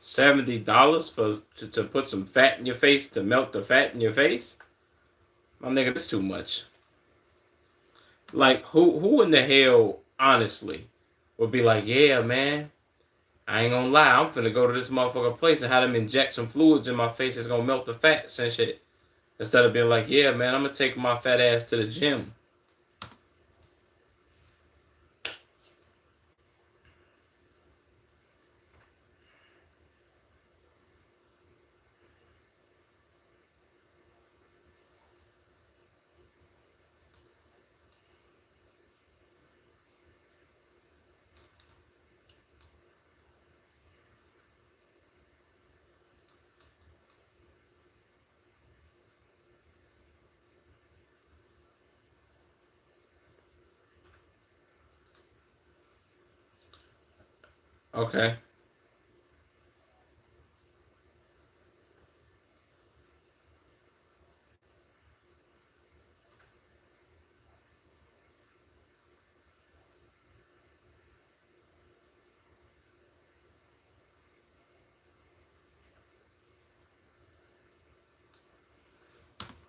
$70 to put some fat in your face to melt the fat in your face? My nigga, that's too much. Like who in the hell, honestly, would be like, yeah, man, I ain't gonna lie, I'm finna go to this motherfucker place and have them inject some fluids in my face that's gonna melt the fats and shit. Instead of being like, yeah, man, I'm gonna take my fat ass to the gym. Okay.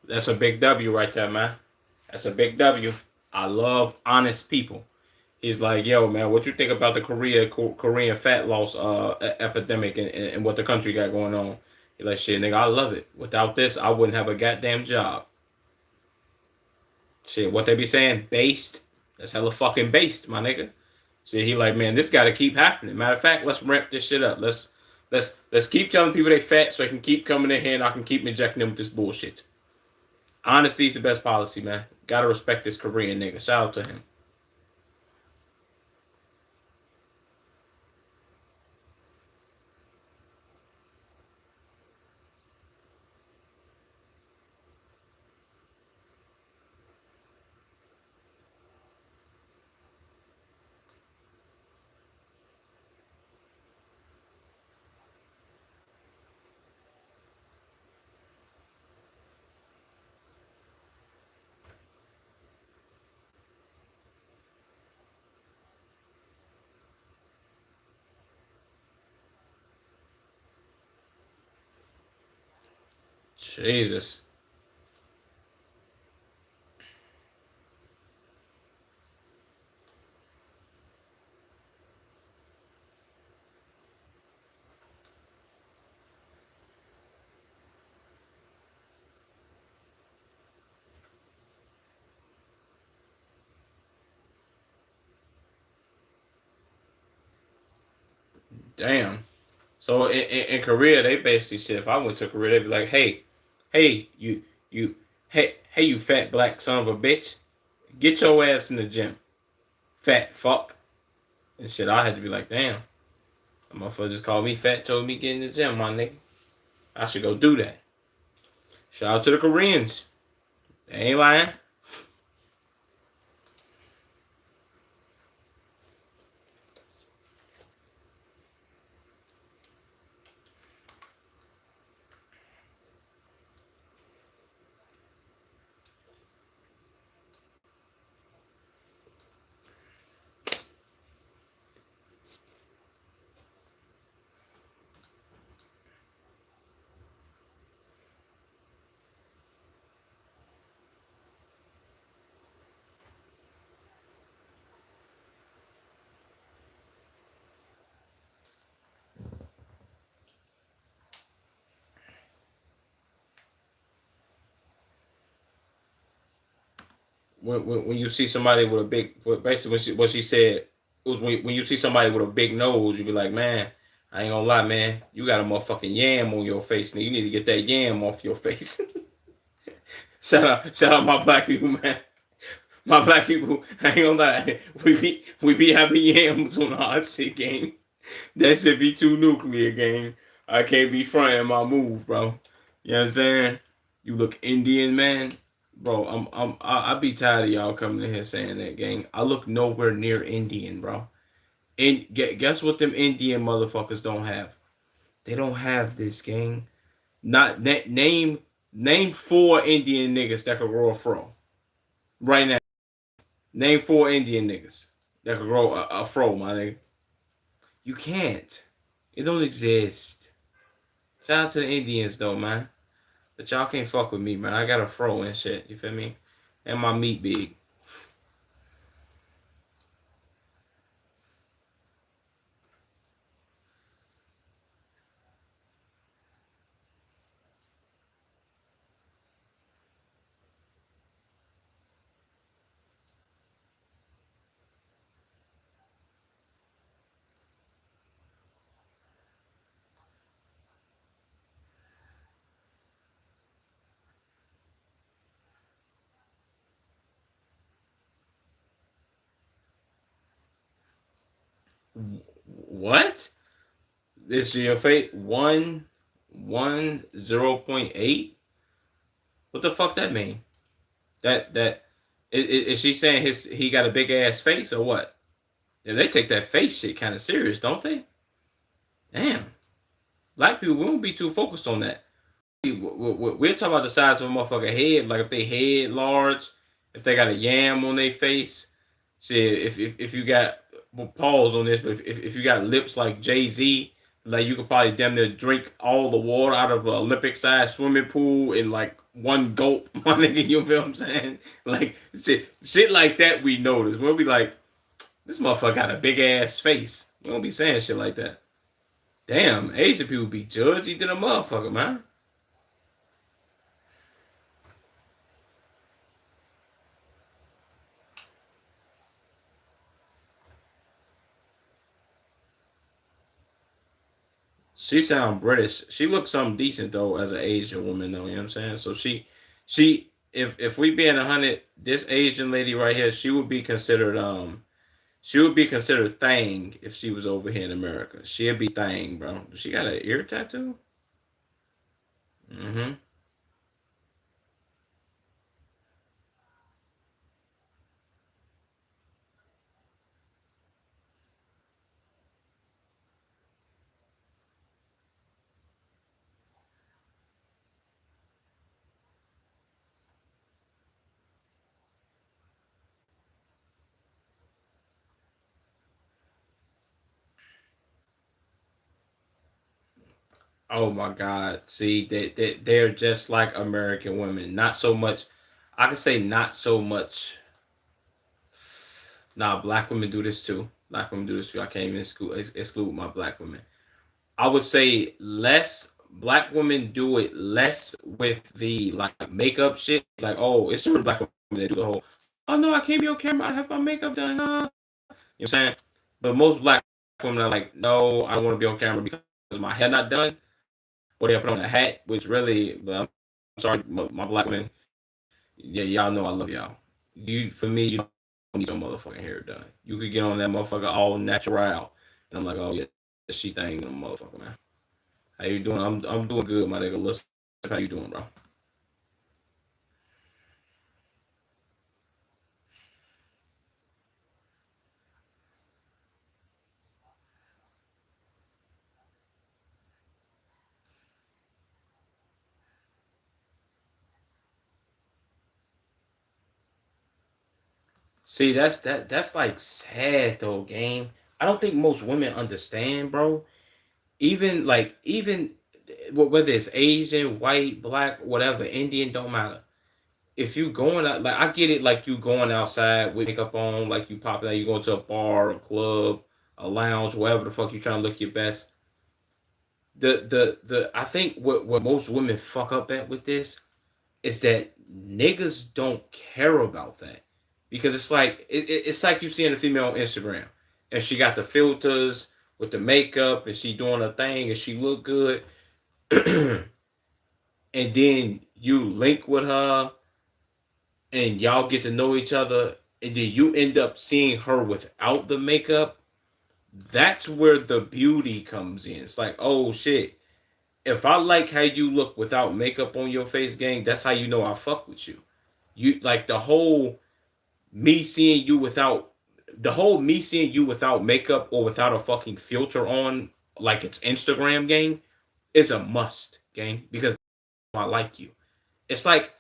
That's a big W right there, man. That's a big W. I love honest people. He's like, yo, man, what you think about the Korean fat loss epidemic and what the country got going on? He's like, shit, nigga, I love it. Without this, I wouldn't have a goddamn job. Shit, what they be saying? Based. That's hella fucking based, my nigga. Shit, he like, man, this got to keep happening. Matter of fact, let's ramp this shit up. Let's keep telling people they fat so they can keep coming in here and I can keep injecting them with this bullshit. Honesty is the best policy, man. Gotta respect this Korean nigga. Shout out to him. Jesus. Damn. So in Korea, they basically said if I went to Korea, they'd be like, hey, hey, you fat black son of a bitch, get your ass in the gym, fat fuck, and shit. I had to be like, damn, the motherfucker just called me fat, told me get in the gym, my nigga. I should go do that. Shout out to the Koreans. They ain't lying. When you see somebody with a big, basically what she said was when you see somebody with a big nose, you be like, man, I ain't gonna lie, man, you got a motherfucking yam on your face, and you need to get that yam off your face. Shout out my black people, man. My black people, I ain't gonna lie, we be having yams on the hot shit game. That should be too nuclear, gang. I can't be fronting my move, bro. You know what I'm saying? You look Indian, man. Bro, I be tired of y'all coming in here saying that, gang. I look nowhere near Indian, bro. And guess what them Indian motherfuckers don't have? They don't have this, gang. Not name four Indian niggas that could grow a fro right now. Name four Indian niggas that could grow a fro, my nigga. You can't. It don't exist. Shout out to the Indians though, man. But y'all can't fuck with me, man. I got a fro and shit. You feel me? And my meat big. What? This your fate 0.8? What the fuck that mean? That is she saying he got a big ass face or what? Yeah, they take that face shit kind of serious, don't they? Damn. Black people, we won't be too focused on that. We're talking about the size of a motherfucker head. Like if they head large, if they got a yam on their face. Shit, if you got pause on this, but if you got lips like Jay-Z, like you could probably damn near drink all the water out of an Olympic sized swimming pool in like one gulp, my nigga. You feel what I'm saying? Like shit like that we notice. We'll be like, this motherfucker got a big ass face. We don't be saying shit like that. Damn, Asian people be judgy than a motherfucker, man. She sound British. She looks something decent though as an Asian woman though. You know what I'm saying? So she if we being 100, this Asian lady right here, she would be considered Thang if she was over here in America. She'd be Thang, bro. She got an ear tattoo. Mm-hmm. Oh my God. See, they're just like American women. Not so much. I can say not so much. Nah, black women do this too. Black women do this too. I can't even exclude my black women. I would say less black women do it less with the like makeup shit. Like, oh, it's certain black women that do the whole, oh no, I can't be on camera. I have my makeup done. You know what I'm saying? But most black women are like, no, I don't want to be on camera because my hair not done. Or they put on a hat, which really, I'm sorry, my black women, yeah, y'all know I love y'all. For me, you don't need your motherfucking hair done. You could get on that motherfucker all natural. And I'm like, oh yeah, she thing, motherfucker, man. How you doing? I'm doing good, my nigga. Listen, how you doing, bro? See, that's like sad though, game. I don't think most women understand, bro. Even whether it's Asian, white, black, whatever, Indian, don't matter. If you going out, like I get it, like you going outside with makeup on, like you popping out, you going to a bar, a club, a lounge, wherever the fuck you trying to look your best. The I think what most women fuck up at with this is that niggas don't care about that because it's like it's like you seeing a female on Instagram and she got the filters with the makeup and she doing her thing and she look good, and then you link with her and y'all get to know each other and then you end up seeing her without the makeup. That's where the beauty comes in. It's like, oh shit, if I like how you look without makeup on your face, gang, that's how you know I fuck with you. You like me seeing you without the whole me seeing you without makeup or without a fucking filter on, like it's Instagram game, is a must, gang, because I like you. It's like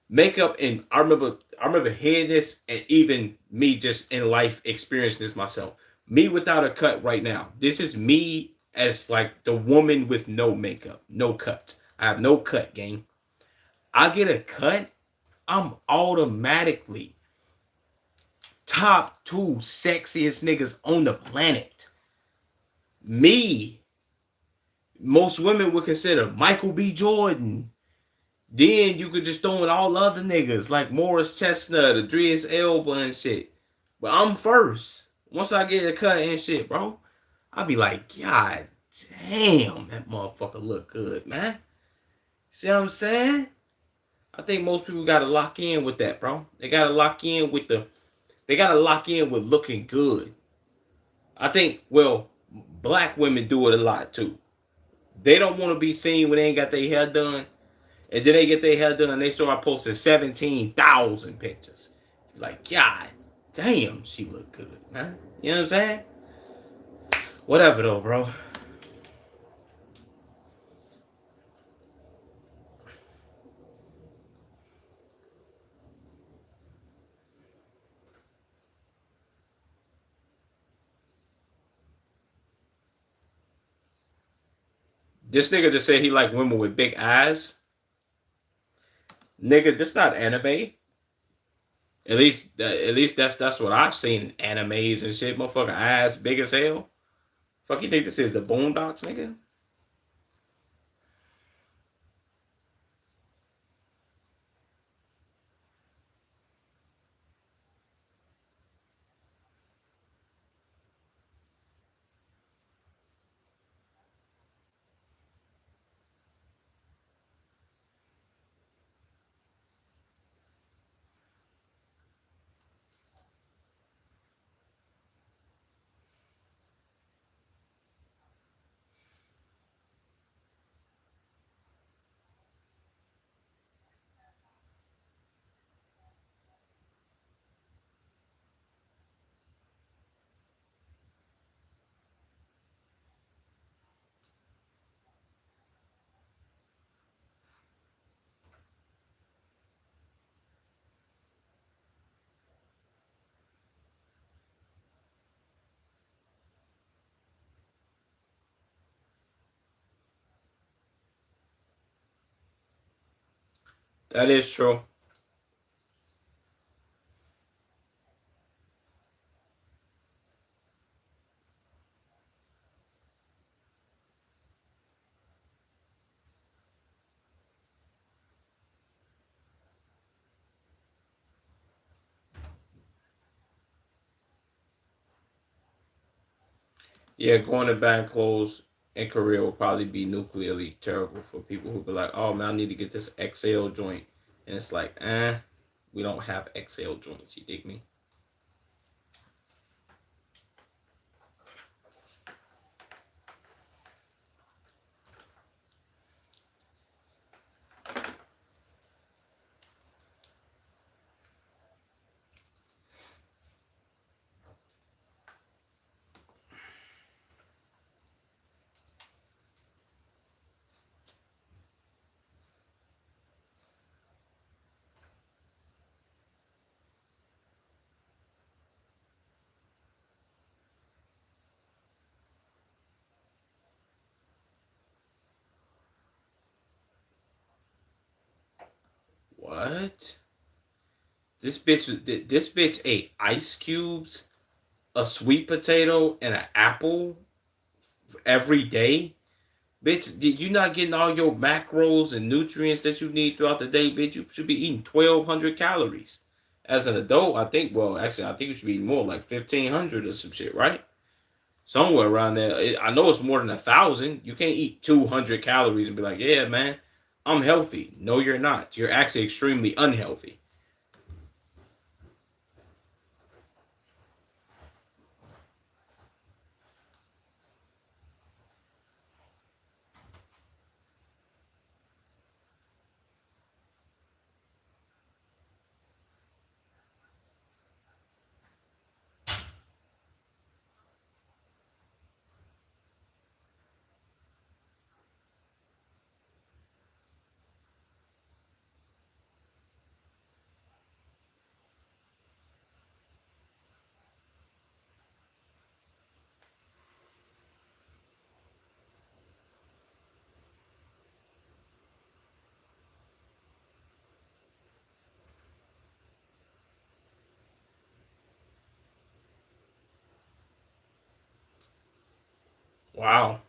makeup, and I remember hearing this, and even me just in life experiencing this myself. Me without a cut right now. This is me as like the woman with no makeup, no cut. I have no cut, gang. I get a cut, I'm automatically top two sexiest niggas on the planet. Me, most women would consider Michael B. Jordan. Then you could just throw in all other niggas like Morris Chestnut, Idris Elba and shit. But I'm first. Once I get a cut and shit, bro, I'll be like, God damn, that motherfucker look good, man. See what I'm saying? I think most people gotta lock in with that, bro. They gotta lock in with looking good. I think, well, black women do it a lot too. They don't want to be seen when they ain't got their hair done. And then they get their hair done and they start posting 17,000 pictures. Like, God damn, she look good, man. You know what I'm saying? Whatever though, bro. This nigga just said he like women with big eyes. Nigga, this not anime. At least that's what I've seen in animes and shit. Motherfucker eyes big as hell. Fuck you think this is the Boondocks, nigga? That is true. Yeah, going to ban clothes in Korea will probably be nuclearly terrible for people who be like, oh man, I need to get this XL joint. And it's like, we don't have XL joints. You dig me? What? This bitch ate ice cubes, a sweet potato, and an apple every day. Bitch, did you not getting all your macros and nutrients that you need throughout the day? Bitch, you should be eating 1,200 calories. As an adult, I think. Well, actually, I think you should be eating more, like 1,500 or some shit, right? Somewhere around there. I know it's more than 1,000. You can't eat 200 calories and be like, yeah, man, I'm healthy. No, you're not. You're actually extremely unhealthy. Wow.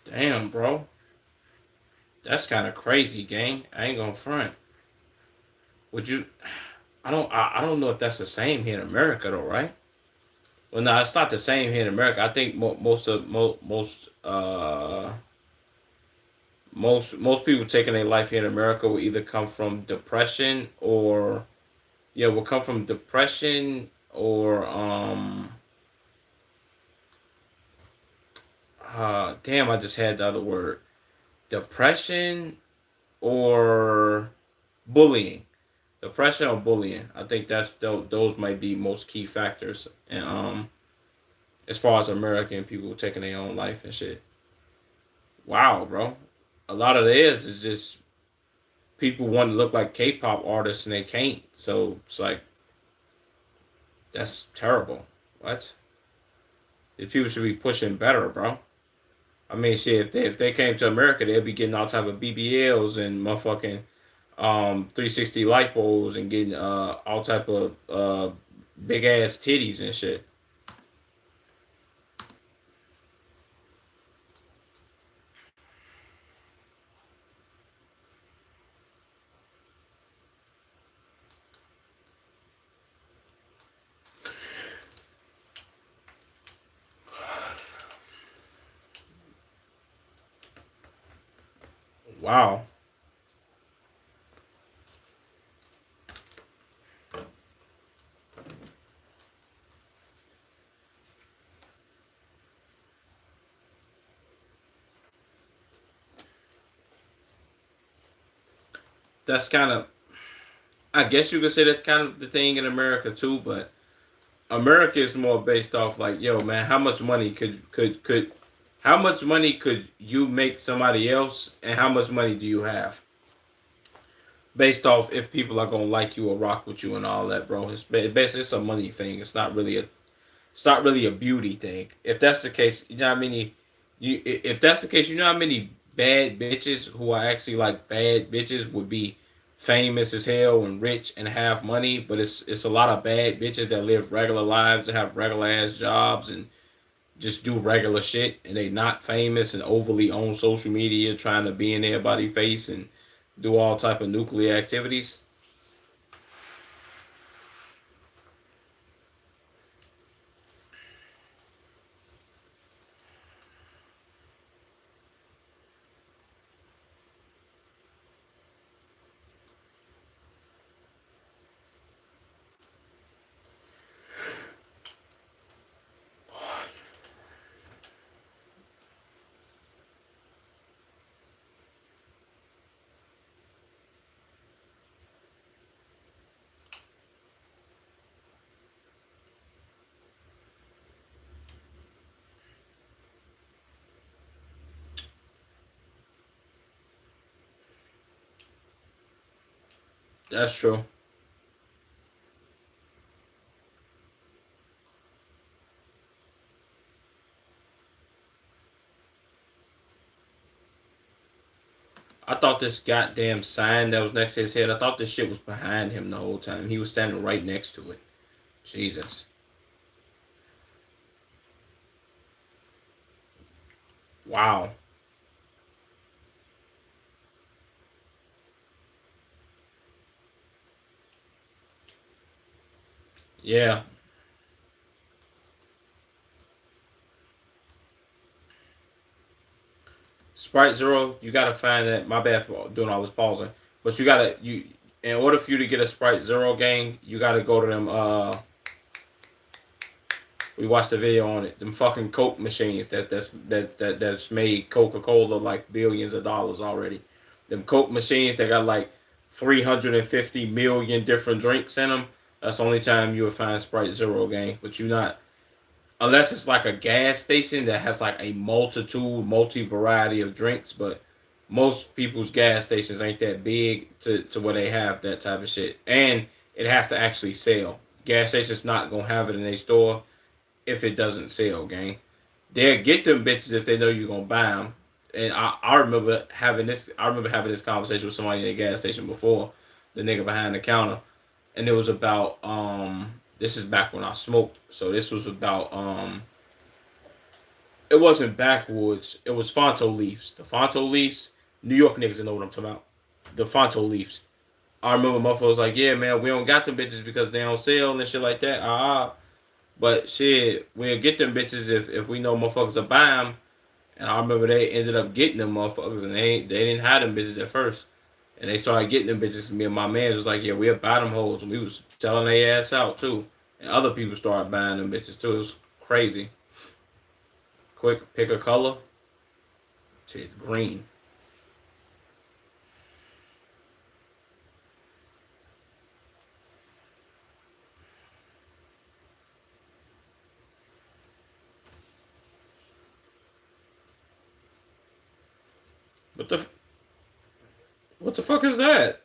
Damn, bro. That's kind of crazy, gang. I ain't gonna front. Would you? I don't know if that's the same here in America though, right? Well, no, it's not the same here in America. I think most people taking their life here in America will either come from depression or will come from depression or damn, I just had the other word, depression or bullying. Depression or bullying. I think those might be most key factors. And as far as American people taking their own life and shit. Wow, bro. A lot of theirs is just people want to look like K-pop artists and they can't. So it's like that's terrible. What? These people should be pushing better, bro. I mean, shit. If they came to America, they'd be getting all type of BBLs and motherfucking 360 lipos and getting all type of big ass titties and shit. Wow. That's kind of, I guess you could say that's kind of the thing in America too, but America is more based off like, yo, man, how much money how much money could you make somebody else, and how much money do you have? based off if people are gonna like you or rock with you and all that, bro. Basically it's a money thing. It's not really a beauty thing. If that's the case, you know how many you if that's the case, you know how many bad bitches who are actually like bad bitches would be famous as hell and rich and have money, but it's a lot of bad bitches that live regular lives and have regular ass jobs and just do regular shit and they not famous and overly on social media trying to be in everybody's face and do all type of nuclear activities. That's true. I thought this goddamn sign that was next to his head, I thought this shit was behind him the whole time. He was standing right next to it. Jesus. Wow. Yeah. Sprite Zero, you gotta find that. My bad for doing all this pausing. But you gotta you in order for you to get a Sprite Zero gang, you gotta go to them we watched the video on it. Them fucking Coke machines that's made Coca Cola like billions of dollars already. Them Coke machines that got like 350 million different drinks in them. That's the only time you would find Sprite Zero gang. But you not unless it's like a gas station that has like a multi variety of drinks. But most people's gas stations ain't that big to where they have that type of shit. And it has to actually sell. Gas stations not gonna have it in their store if it doesn't sell, gang. They'll get them bitches if they know you're gonna buy them. And I remember having this. I remember having this conversation with somebody in a gas station before, the nigga behind the counter, and it was about This is back when I smoked, so this was about It wasn't backwoods. It was Fonto Leafs. The Fonto Leafs. New York niggas know what I'm talking about. The Fonto Leafs. I remember motherfuckers was like, yeah, man, we don't got them bitches because they don't sell and shit like that. But shit, we'll get them bitches if we know motherfuckers will buy them. And I remember they ended up getting them motherfuckers, and they didn't have them bitches at first, and they started getting them bitches. Me and my man was like, yeah, we'll buy them hoes, and we was selling their ass out too, and other people started buying them bitches too. It was crazy. Quick, pick a color. Shit, green. What the what the fuck is that?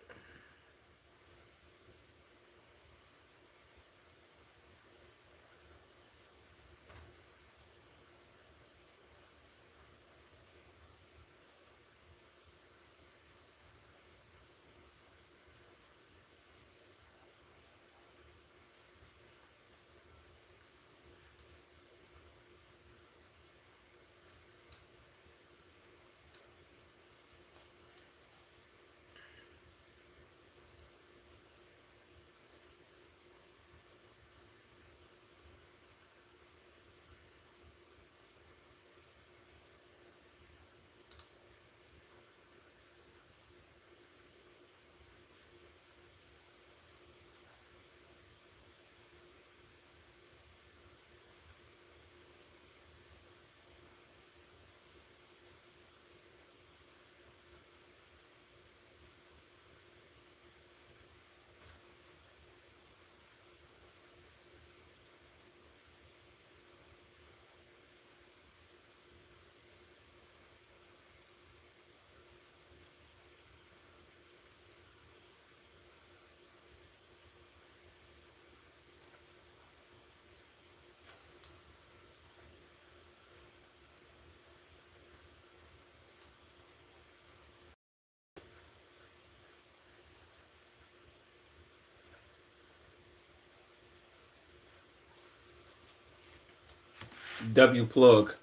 W plug.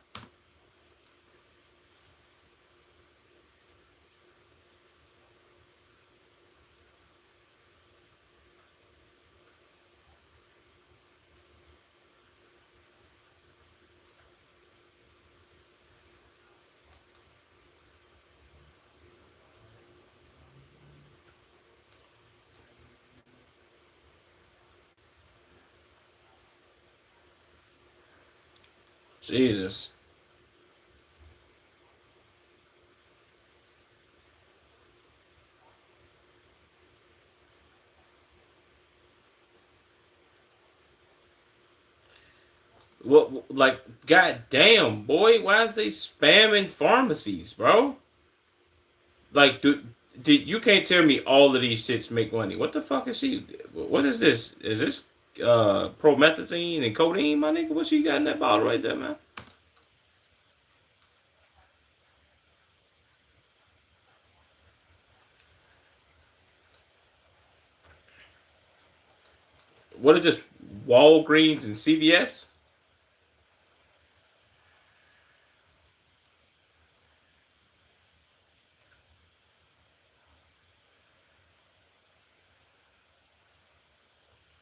Jesus. What, like, goddamn, boy, why is they spamming pharmacies, bro? Like, dude, you can't tell me all of these shits make money. What the fuck is she? What is this? Is this promethazine and codeine, my nigga? What she got in that bottle right there, man? What is this? Walgreens and CVS?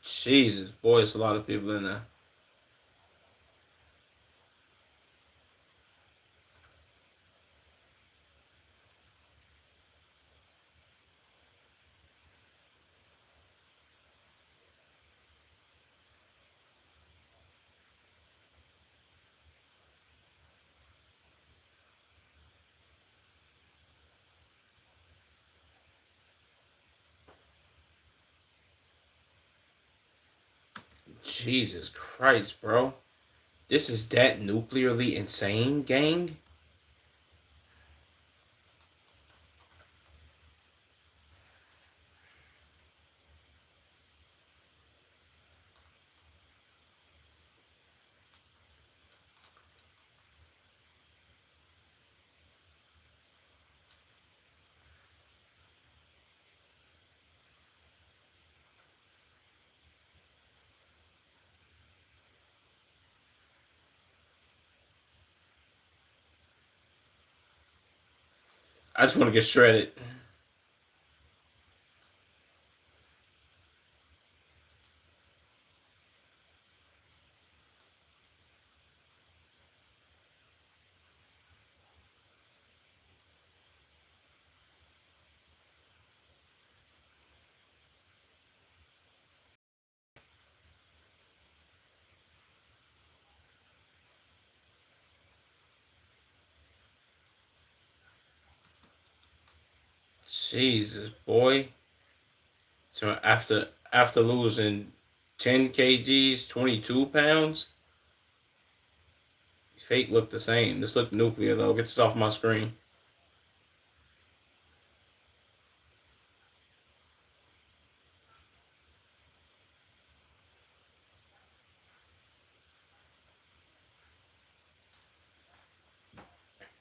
Jesus, boy, it's a lot of people in there. Jesus Christ, bro. This is that nuclearly insane, gang? I just want to get shredded. Jesus, boy. So after losing 10 kgs, 22 pounds, fate looked the same. This looked nuclear though. Get this off my screen.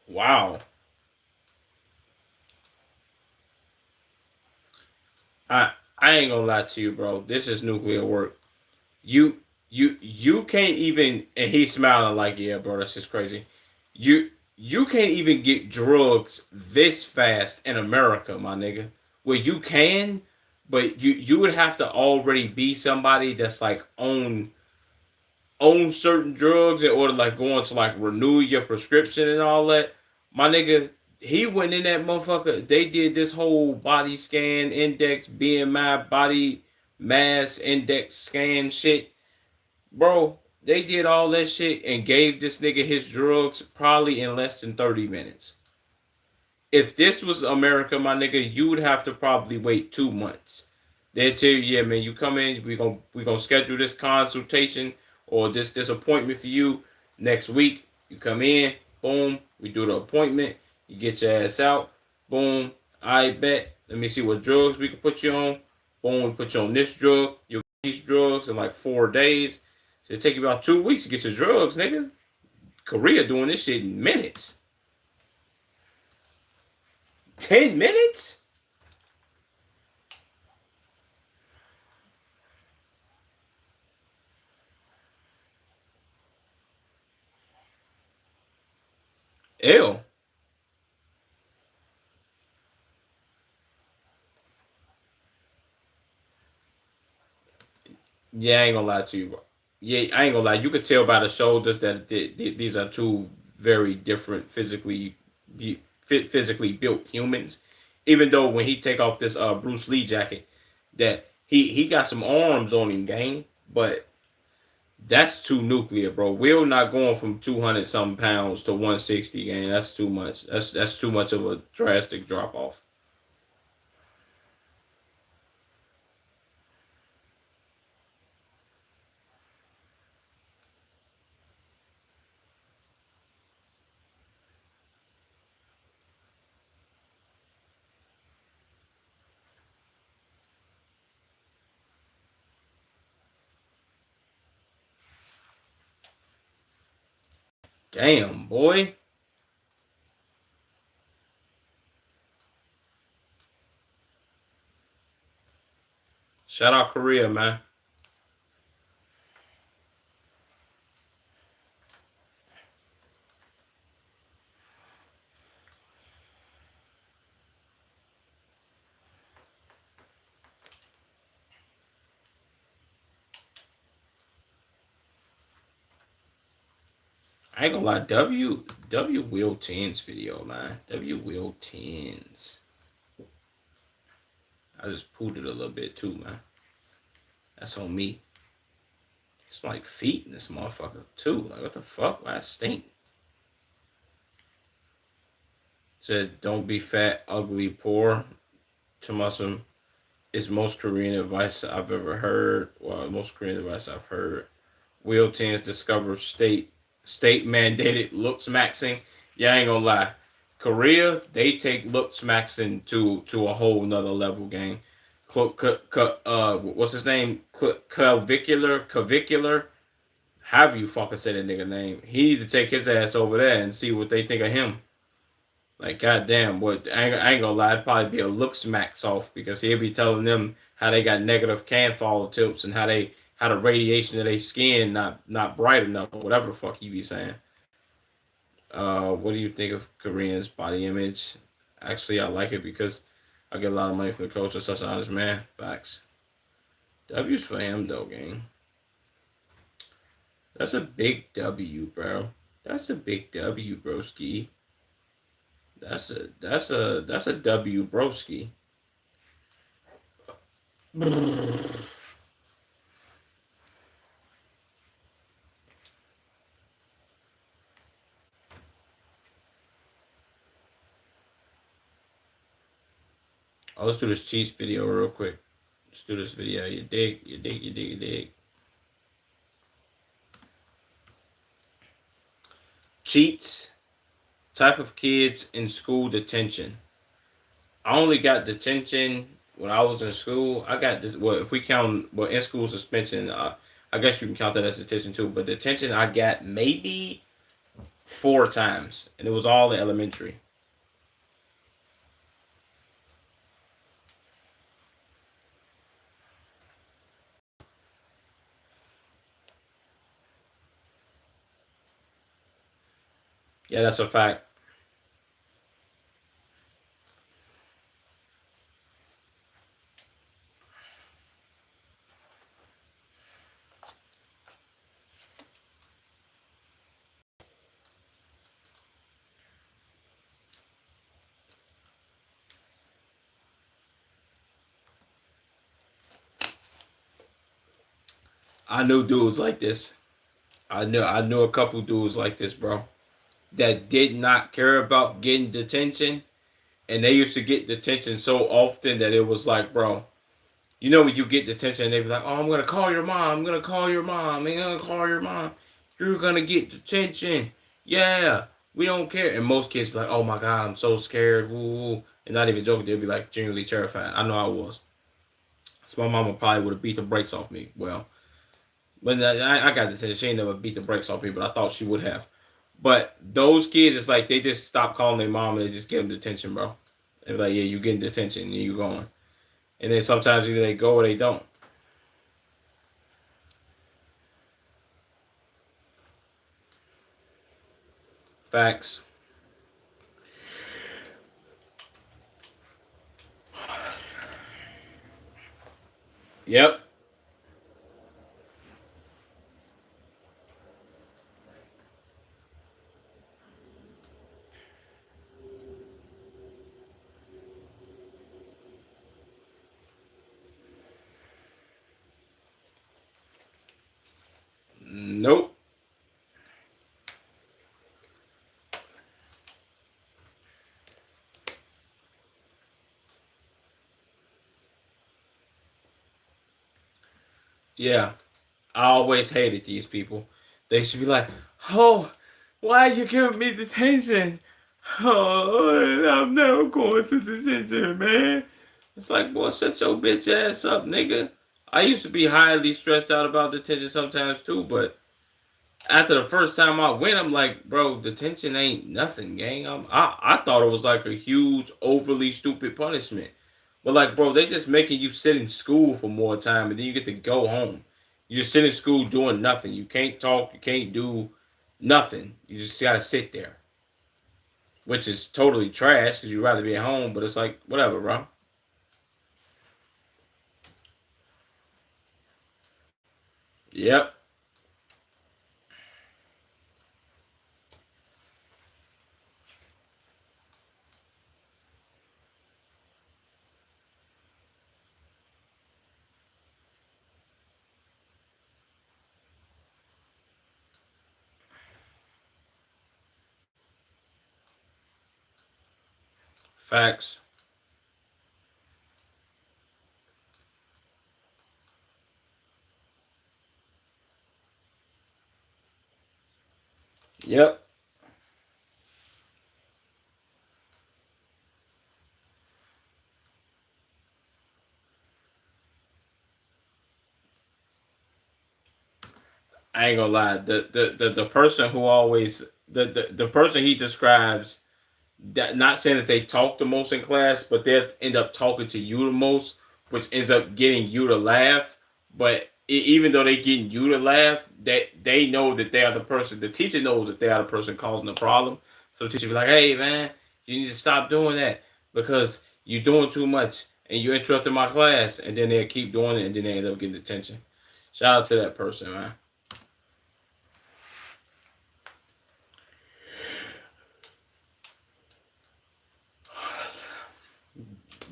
Wow. I ain't gonna lie to you, bro. This is nuclear work. You you can't even, and he's smiling like, yeah, bro, that's just crazy. You can't even get drugs this fast in America, my nigga. Well, you can, but you would have to already be somebody that's like own certain drugs in order like going to like renew your prescription and all that. My nigga, he went in that motherfucker. They did this whole body scan index, BMI, body mass index scan shit. Bro, they did all that shit and gave this nigga his drugs probably in less than 30 minutes. If this was America, my nigga, you would have to probably wait 2 months. They tell you, yeah, man, you come in, we gonna schedule this consultation or this appointment for you next week. You come in, boom, we do the appointment, you get your ass out, boom, I bet. Let me see what drugs we can put you on. Boom, we put you on this drug, you'll get these drugs in like 4 days. So it take you about 2 weeks to get your drugs, nigga. Korea doing this shit in minutes. 10 minutes? L. Yeah, I ain't gonna lie to you, bro. Yeah, I ain't gonna lie. You could tell by the shoulders that these are two very different physically built humans. Even though when he take off this Bruce Lee jacket, that he got some arms on him, gang. But that's too nuclear, bro. Will not going from 200 something pounds to 160, gang. That's too much. That's too much of a drastic drop off. Damn, boy. Shout out Korea, man. I ain't gonna lie, W Will Tens video, man. W Will Tens. I just pulled it a little bit too, man. That's on me. It's like feet in this motherfucker too. Like what the fuck? Why I stink? Said don't be fat, ugly, poor. To Muslim is most Korean advice I've ever heard. Well, most Korean advice I've heard. Will Tens discover state mandated looks maxing. Yeah, I ain't gonna lie. Korea, they take looks maxing to a whole nother level, gang. What's his name? Clavicular. Have you fucking say that nigga name? He need to take his ass over there and see what they think of him. Like, goddamn, what? I ain't gonna lie, it'd probably be a looks max off because he'll be telling them how they got negative can follow tips and how the radiation of their skin not bright enough or whatever the fuck he be saying. What do you think of Korean's body image? Actually, I like it because I get a lot of money from the coach. It's such an honest man. Facts. W's for him though, gang. That's a big W, bro. That's a big W, broski. That's a W, broski. Oh, let's do this cheats video real quick. Let's do this video. You dig, you dig, you dig, you dig. Cheats. Type of kids in school detention. I only got detention when I was in school. I got well, if we count in school suspension, I guess you can count that as detention too. But detention, I got maybe 4 times, and it was all in elementary. Yeah, that's a fact. I knew dudes like this. I knew a couple dudes like this, bro, that did not care about getting detention, and they used to get detention so often that it was like, bro, you know when you get detention and they be like, oh, I'm gonna call your mom, I'm gonna call your mom, I'm gonna call your mom, you're gonna get detention, yeah, we don't care. And most kids be like, oh my god, I'm so scared, woo, and not even joking, they'll be like genuinely terrified. I know I was. So my mama probably would have beat the brakes off me. Well, when I got detention, she ain't never beat the brakes off me, but I thought she would have. But those kids, it's like they just stop calling their mom and they just give them detention, bro. They're like, yeah, you getting detention and you going. And then sometimes either they go or they don't. Facts. Yep. Nope. Yeah. I always hated these people. They should be like, oh, why you giving me detention? Oh, I'm never going to detention, man. It's like, boy, shut your bitch ass up, nigga. I used to be highly stressed out about detention sometimes too, but after the first time I went, I'm like, bro, detention ain't nothing, gang. I thought it was like a huge, overly stupid punishment. But like, bro, they just making you sit in school for more time, and then you get to go home. You just sit in school doing nothing. You can't talk. You can't do nothing. You just gotta sit there, which is totally trash because you'd rather be at home. But it's like, whatever, bro. Yep. Facts. Yep. I ain't gonna lie. The person who always the person he describes, that not saying that they talk the most in class, but they end up talking to you the most, which ends up getting you to laugh. But even though they getting you to laugh, they know that they are the person. The teacher knows that they are the person causing the problem. So the teacher be like, "Hey man, you need to stop doing that because you're doing too much and you interrupted my class." And then they keep doing it, and then they end up getting attention. Shout out to that person, man.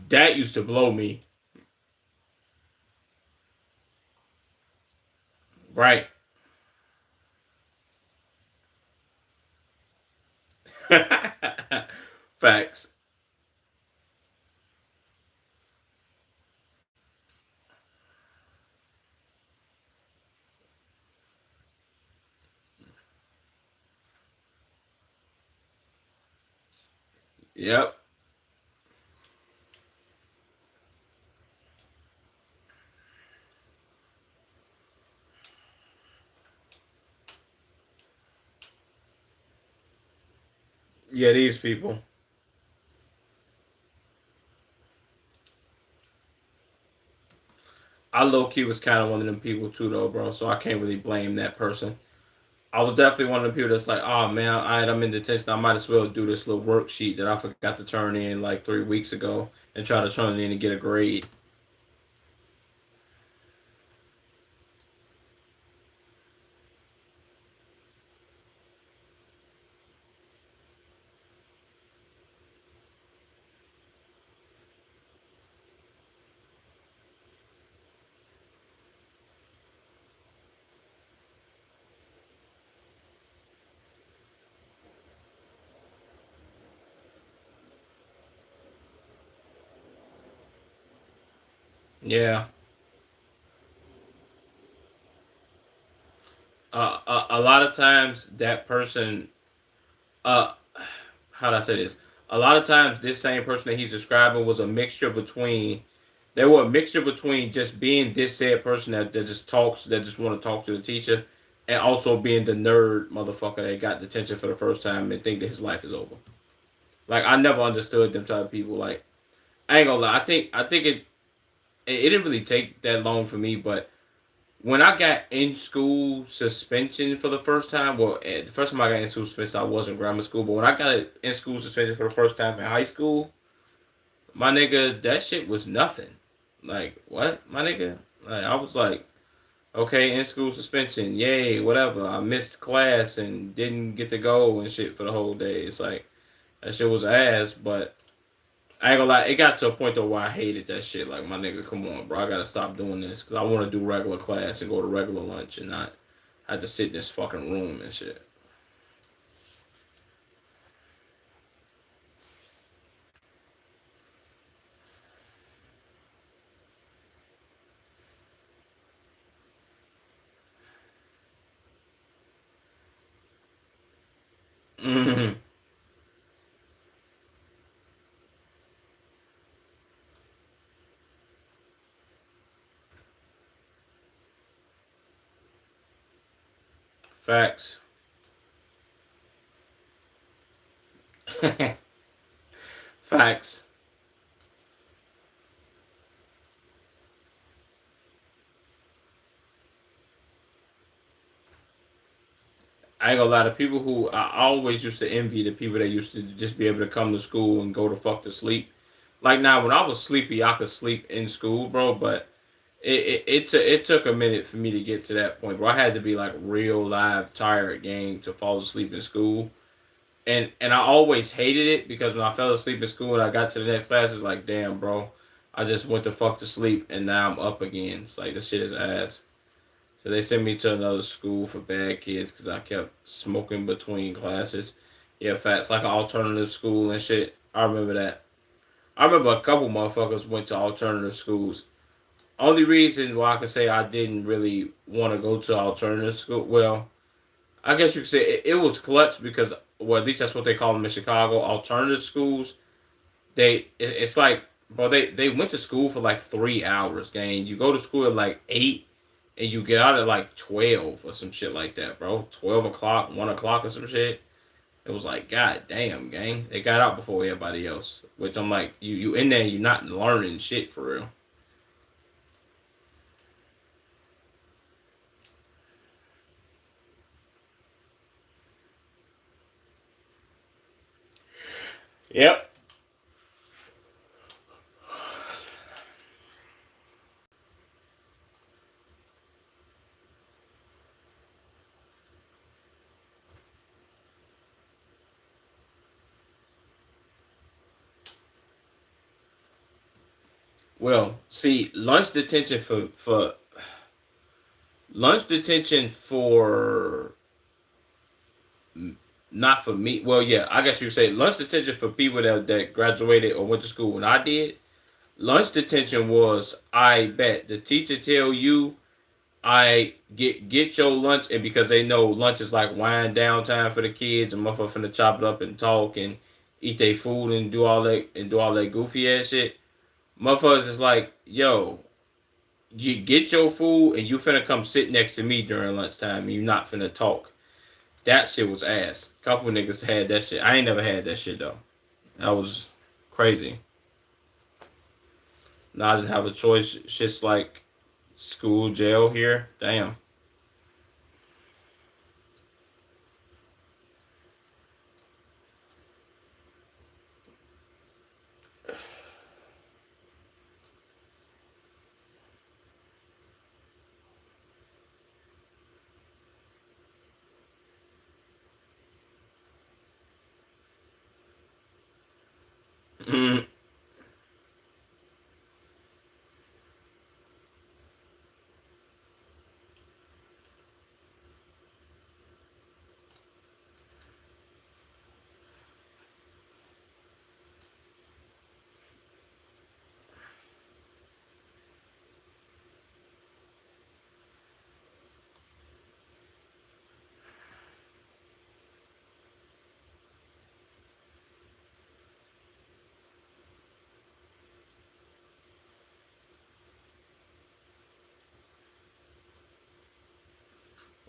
That used to blow me. Right. Facts. Yep. Yeah, these people. I low key was kind of one of them people too, though, bro. So I can't really blame that person. I was definitely one of the people that's like, oh man, all right, I'm in detention. I might as well do this little worksheet that I forgot to turn in like 3 weeks ago and try to turn it in and get a grade. Yeah. A lot of times that person, uh, how do I say this? A lot of times this same person that he's describing was a mixture between they were a mixture between just being this said person that just talks, that just want to talk to the teacher, and also being the nerd motherfucker that got detention for the first time and think that his life is over. Like I never understood them type of people. Like I ain't gonna lie, I think it didn't really take that long for me, but when I got in school suspension for the first time, well, the first time I got in school suspension, I was in grammar school, but when I got in school suspension for the first time in high school, my nigga, that shit was nothing. Like what, my nigga? Like, I was like, okay, in school suspension, yay, whatever. I missed class and didn't get to go and shit for the whole day. It's like that shit was ass, but I ain't gonna lie, it got to a point though where I hated that shit. Like, my nigga, come on, bro, I gotta stop doing this because I want to do regular class and go to regular lunch and not have to sit in this fucking room and shit. Hmm. Facts. Facts. I ain't gonna lie, the people who I always used to envy the people that used to just be able to come to school and go to fuck to sleep. Like now, when I was sleepy, I could sleep in school, bro. But it took a minute for me to get to that point, bro. I had to be like real live tired, gang, to fall asleep in school. And I always hated it because when I fell asleep in school and I got to the next class, it's like, damn, bro, I just went to fuck to sleep and now I'm up again. It's like this shit is ass. So they sent me to another school for bad kids because I kept smoking between classes. Yeah, facts like an alternative school and shit. I remember that. I remember a couple motherfuckers went to alternative schools. Only reason why I could say I didn't really want to go to alternative school, well, I guess you could say it was clutch because, well, at least that's what they call them in Chicago. Alternative schools, it's like, bro, they went to school for like 3 hours, gang. You go to school at like 8 and you get out at like 12 or some shit like that, bro. 12 o'clock, 1 o'clock or some shit. It was like, god damn, gang. They got out before everybody else. Which I'm like, you in there, you're not learning shit for real. Yep. Well, see, lunch detention for not for me. Well, yeah, I guess you could say lunch detention for people that graduated or went to school when I did. Lunch detention was I bet the teacher tell you I get your lunch, and because they know lunch is like wind down time for the kids and motherfucker finna chop it up and talk and eat their food and do all that goofy ass shit. Motherfuckers is like, yo, you get your food and you finna come sit next to me during lunchtime and you not finna talk. That shit was ass. Couple niggas had that shit. I ain't never had that shit though. That was crazy. Now I didn't have a choice. Shit's like school, jail here. Damn.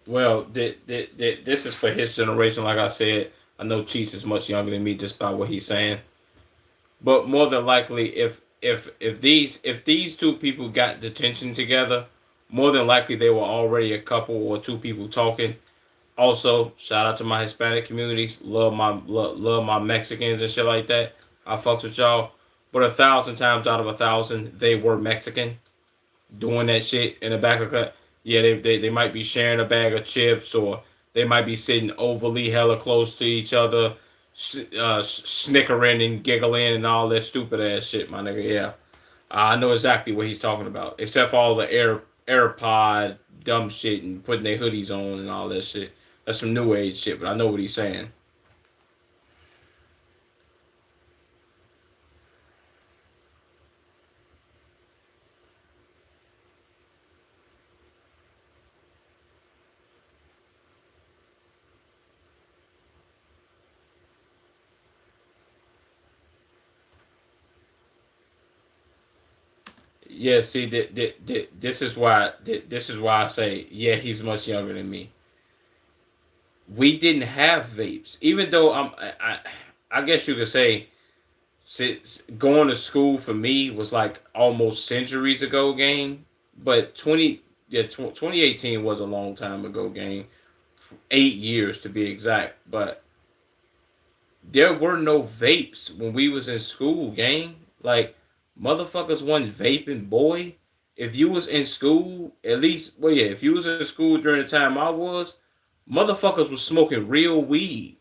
Well, this is for his generation. Like I said, I know Cheats is much younger than me just by what he's saying. But more than likely, if these two people got detention together, more than likely they were already a couple or two people talking. Also, shout out to my Hispanic communities. Love my Mexicans and shit like that. I fucks with y'all. But 1,000 times out of 1,000, they were Mexican. doing that shit in the back of the yeah, they might be sharing a bag of chips, or they might be sitting overly hella close to each other, snickering and giggling and all that stupid ass shit, my nigga. Yeah, I know exactly what he's talking about, except for all the AirPod dumb shit and putting their hoodies on and all that shit. That's some new age shit, but I know what he's saying. Yeah, see, this is why I say, yeah, he's much younger than me. We didn't have vapes, even though I guess you could say, since going to school for me was like almost centuries ago, game. But 2018 was a long time ago, game. 8 years to be exact. But there were no vapes when we was in school, gang. Like, motherfuckers wasn't vaping, boy. If you was in school, at least, well, yeah, if you was in school during the time I was, motherfuckers was smoking real weed.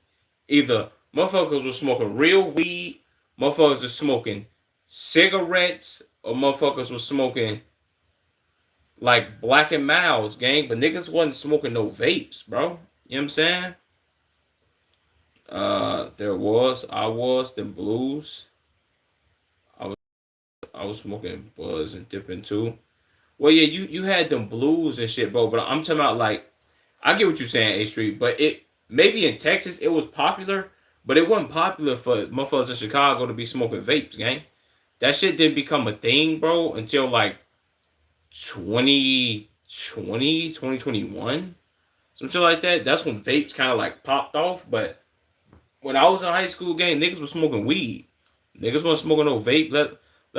Either motherfuckers was smoking real weed, motherfuckers was smoking cigarettes, or motherfuckers was smoking like Black and Milds, gang. But niggas wasn't smoking no vapes, bro. You know what I'm saying? I was them blues. I was I was smoking buzz and dipping too. Well, yeah, you had them blues and shit, bro. But I'm talking about like, I get what you're saying, A Street. But it maybe in Texas it was popular, but it wasn't popular for motherfuckers in Chicago to be smoking vapes, gang. That shit didn't become a thing, bro, until like 2020, 2021, some shit like that. That's when vapes kind of like popped off. But when I was in high school, gang, niggas was smoking weed. Niggas wasn't smoking no vape. Let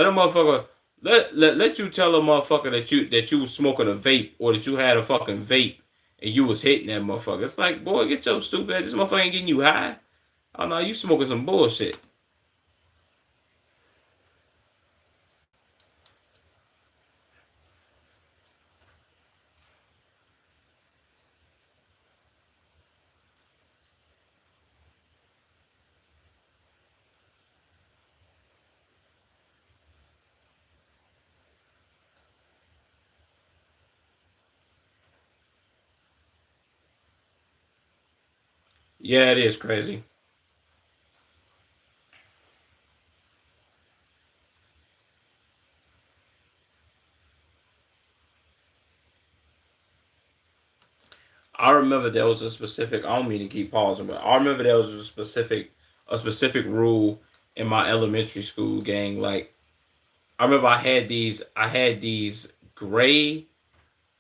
a motherfucker let you tell a motherfucker that you was smoking a vape, or that you had a fucking vape and you was hitting that motherfucker. It's like, boy, get your stupid ass. This motherfucker ain't getting you high. Oh no, you smoking some bullshit. Yeah, it is crazy. I remember there was a specific. I don't mean to keep pausing, but I remember there was a specific rule in my elementary school, gang. Like, I remember I had these gray.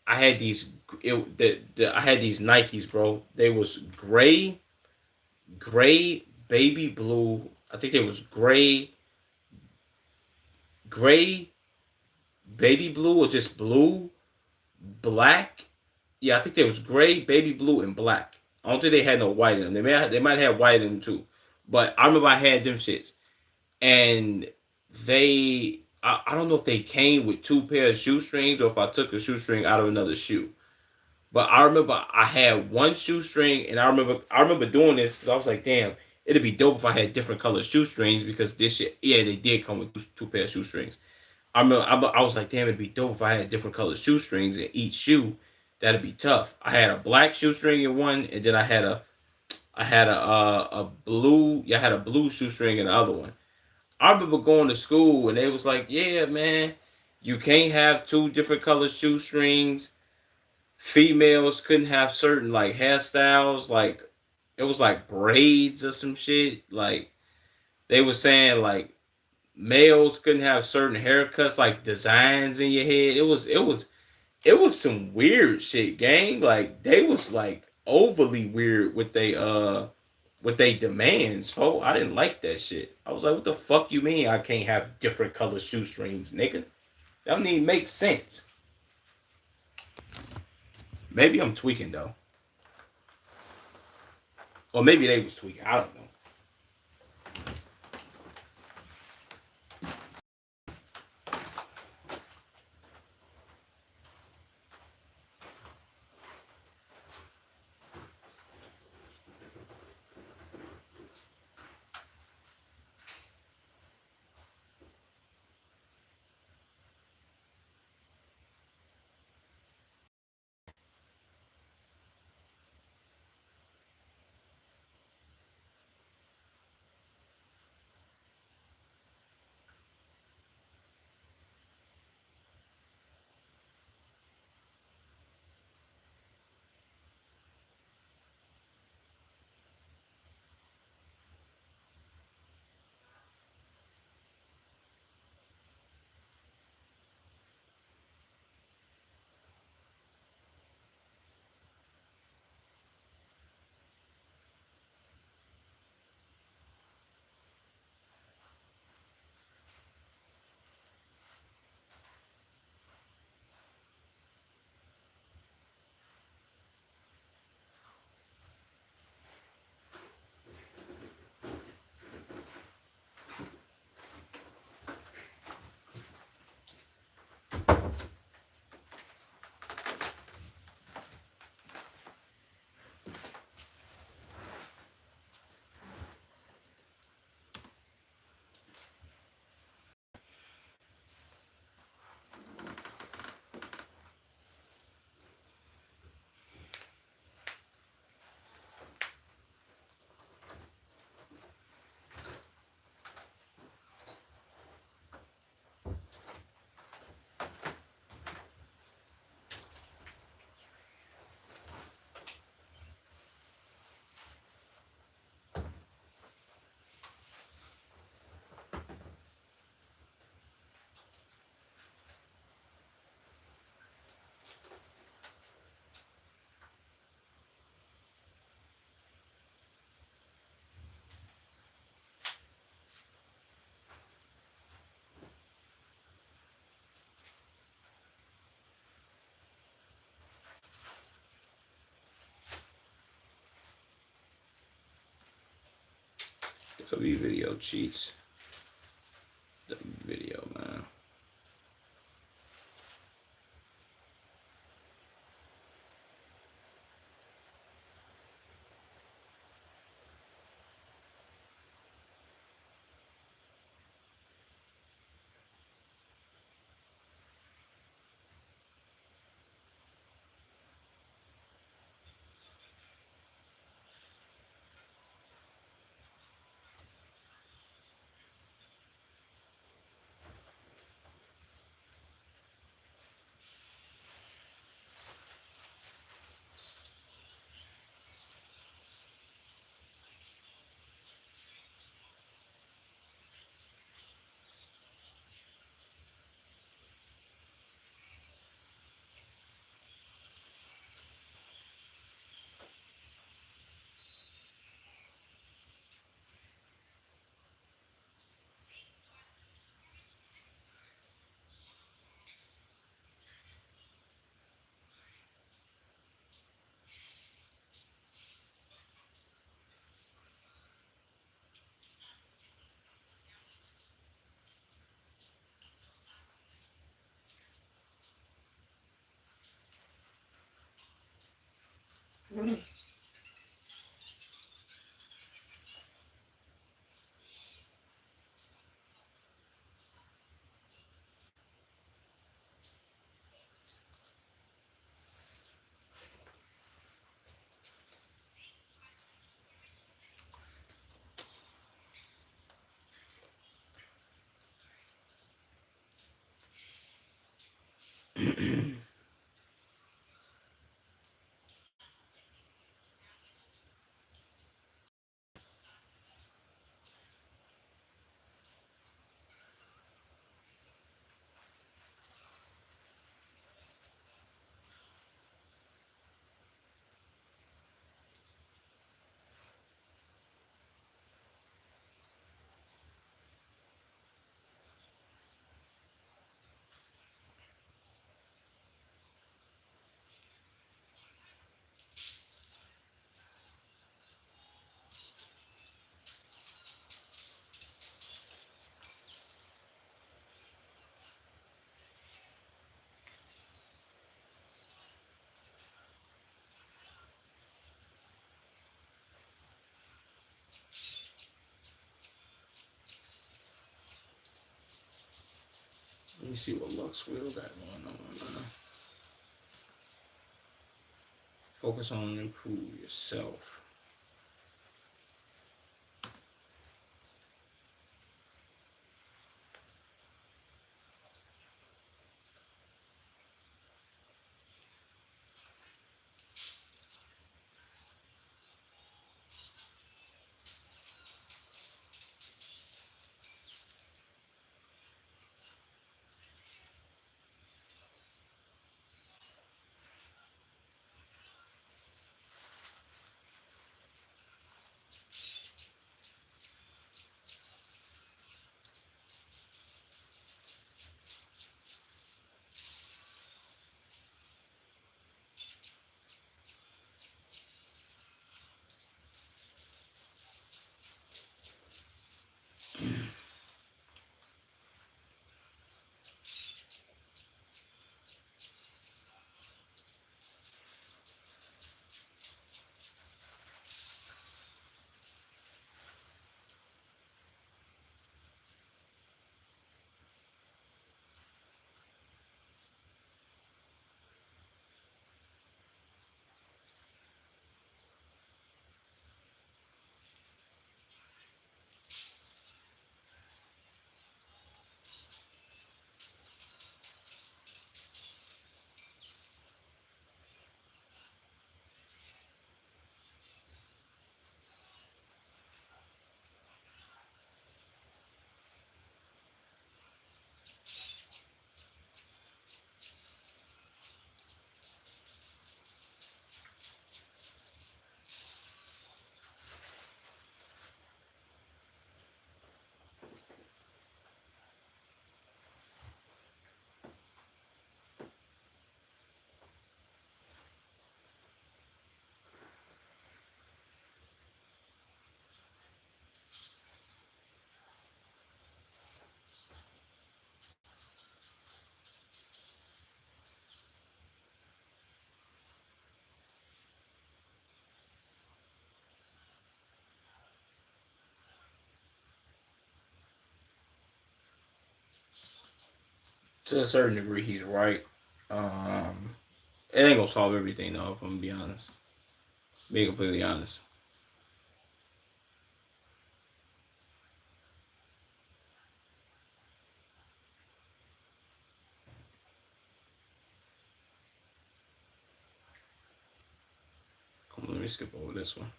I had these I had these Nikes, bro. They was gray, baby blue. I think it was gray, baby blue, or just blue, black. Yeah, I think it was gray, baby blue, and black. I don't think they had no white in them. They might have white in them too. But I remember I had them shits, and I don't know if they came with two pairs of shoestrings, or if I took a shoestring out of another shoe. But I remember I had one shoestring, and I remember doing this because I was like, damn, it'd be dope if I had different color shoestrings, because this shit, yeah, they did come with two pair of shoestrings. I was like, damn, it'd be dope if I had different color shoestrings in each shoe. That'd be tough. I had a black shoestring in one, and then I had a blue, yeah, I had a blue shoestring in the other one. I remember going to school and they was like, yeah, man, you can't have two different color shoestrings. Females couldn't have certain like hairstyles, like it was like braids or some shit. Like, they were saying like males couldn't have certain haircuts, like designs in your head. It was some weird shit, gang. Like, they was like overly weird with they demands, folks. I didn't like that shit. I was like, what the fuck you mean I can't have different color shoestrings, nigga? That don't even make sense. Maybe I'm tweaking though. Or maybe they was tweaking. I don't know. Could be video cheats. The video, man. Let me see what Lux Will got going on, man. Focus on improve yourself. To a certain degree, he's right. Um, it ain't gonna solve everything though. If I'm gonna be honest, being completely honest. Come on, let me skip over this one.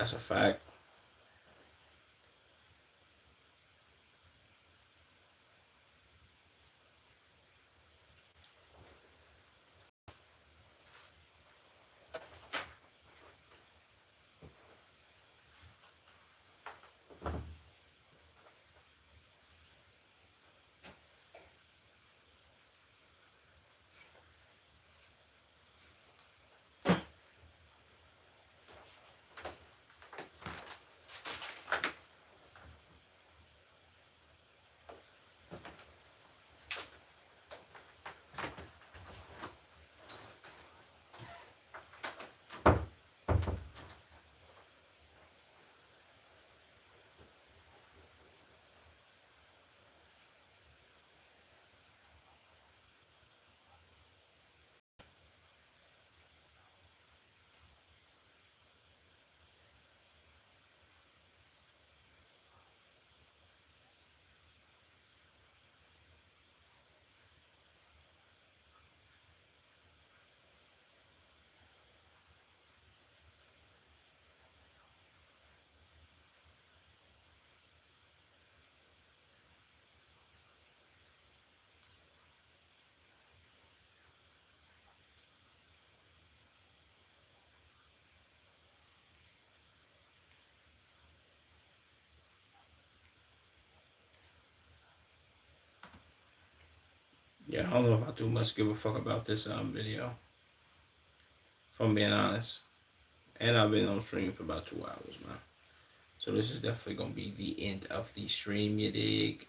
That's a fact. Yeah, I don't know if I too much give a fuck about this video. If I'm being honest, and I've been on stream for about 2 hours, man. So this is definitely gonna be the end of the stream. You dig?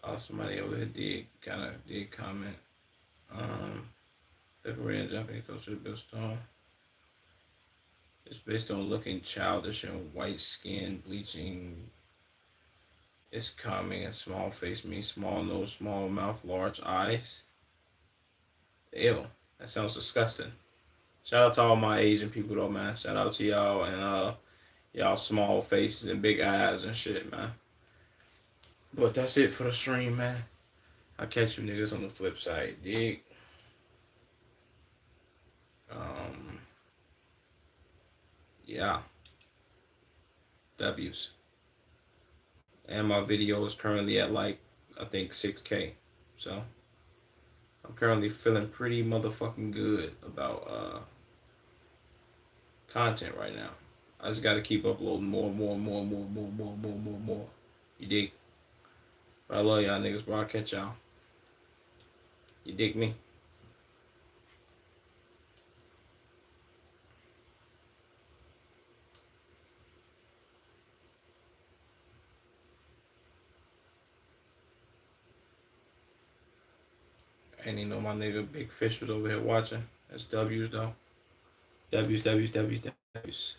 Oh, somebody over here did comment. The Korean Japanese culture Bill Stone. It's based on looking childish and white skin, bleaching. It's calming and small face means small nose, small mouth, large eyes. Ew, that sounds disgusting. Shout out to all my Asian people though, man. Shout out to y'all and y'all small faces and big eyes and shit, man. But that's it for the stream, man. I'll catch you niggas on the flip side, dig? Um, yeah, W's. And my video is currently at like, I think 6K. So I'm currently feeling pretty motherfucking good about content right now. I just gotta keep uploading more. You dig? But I love y'all niggas, bro. I'll catch y'all. You dig me? I ain't even know my nigga Big Fish was over here watching. That's W's though. W's.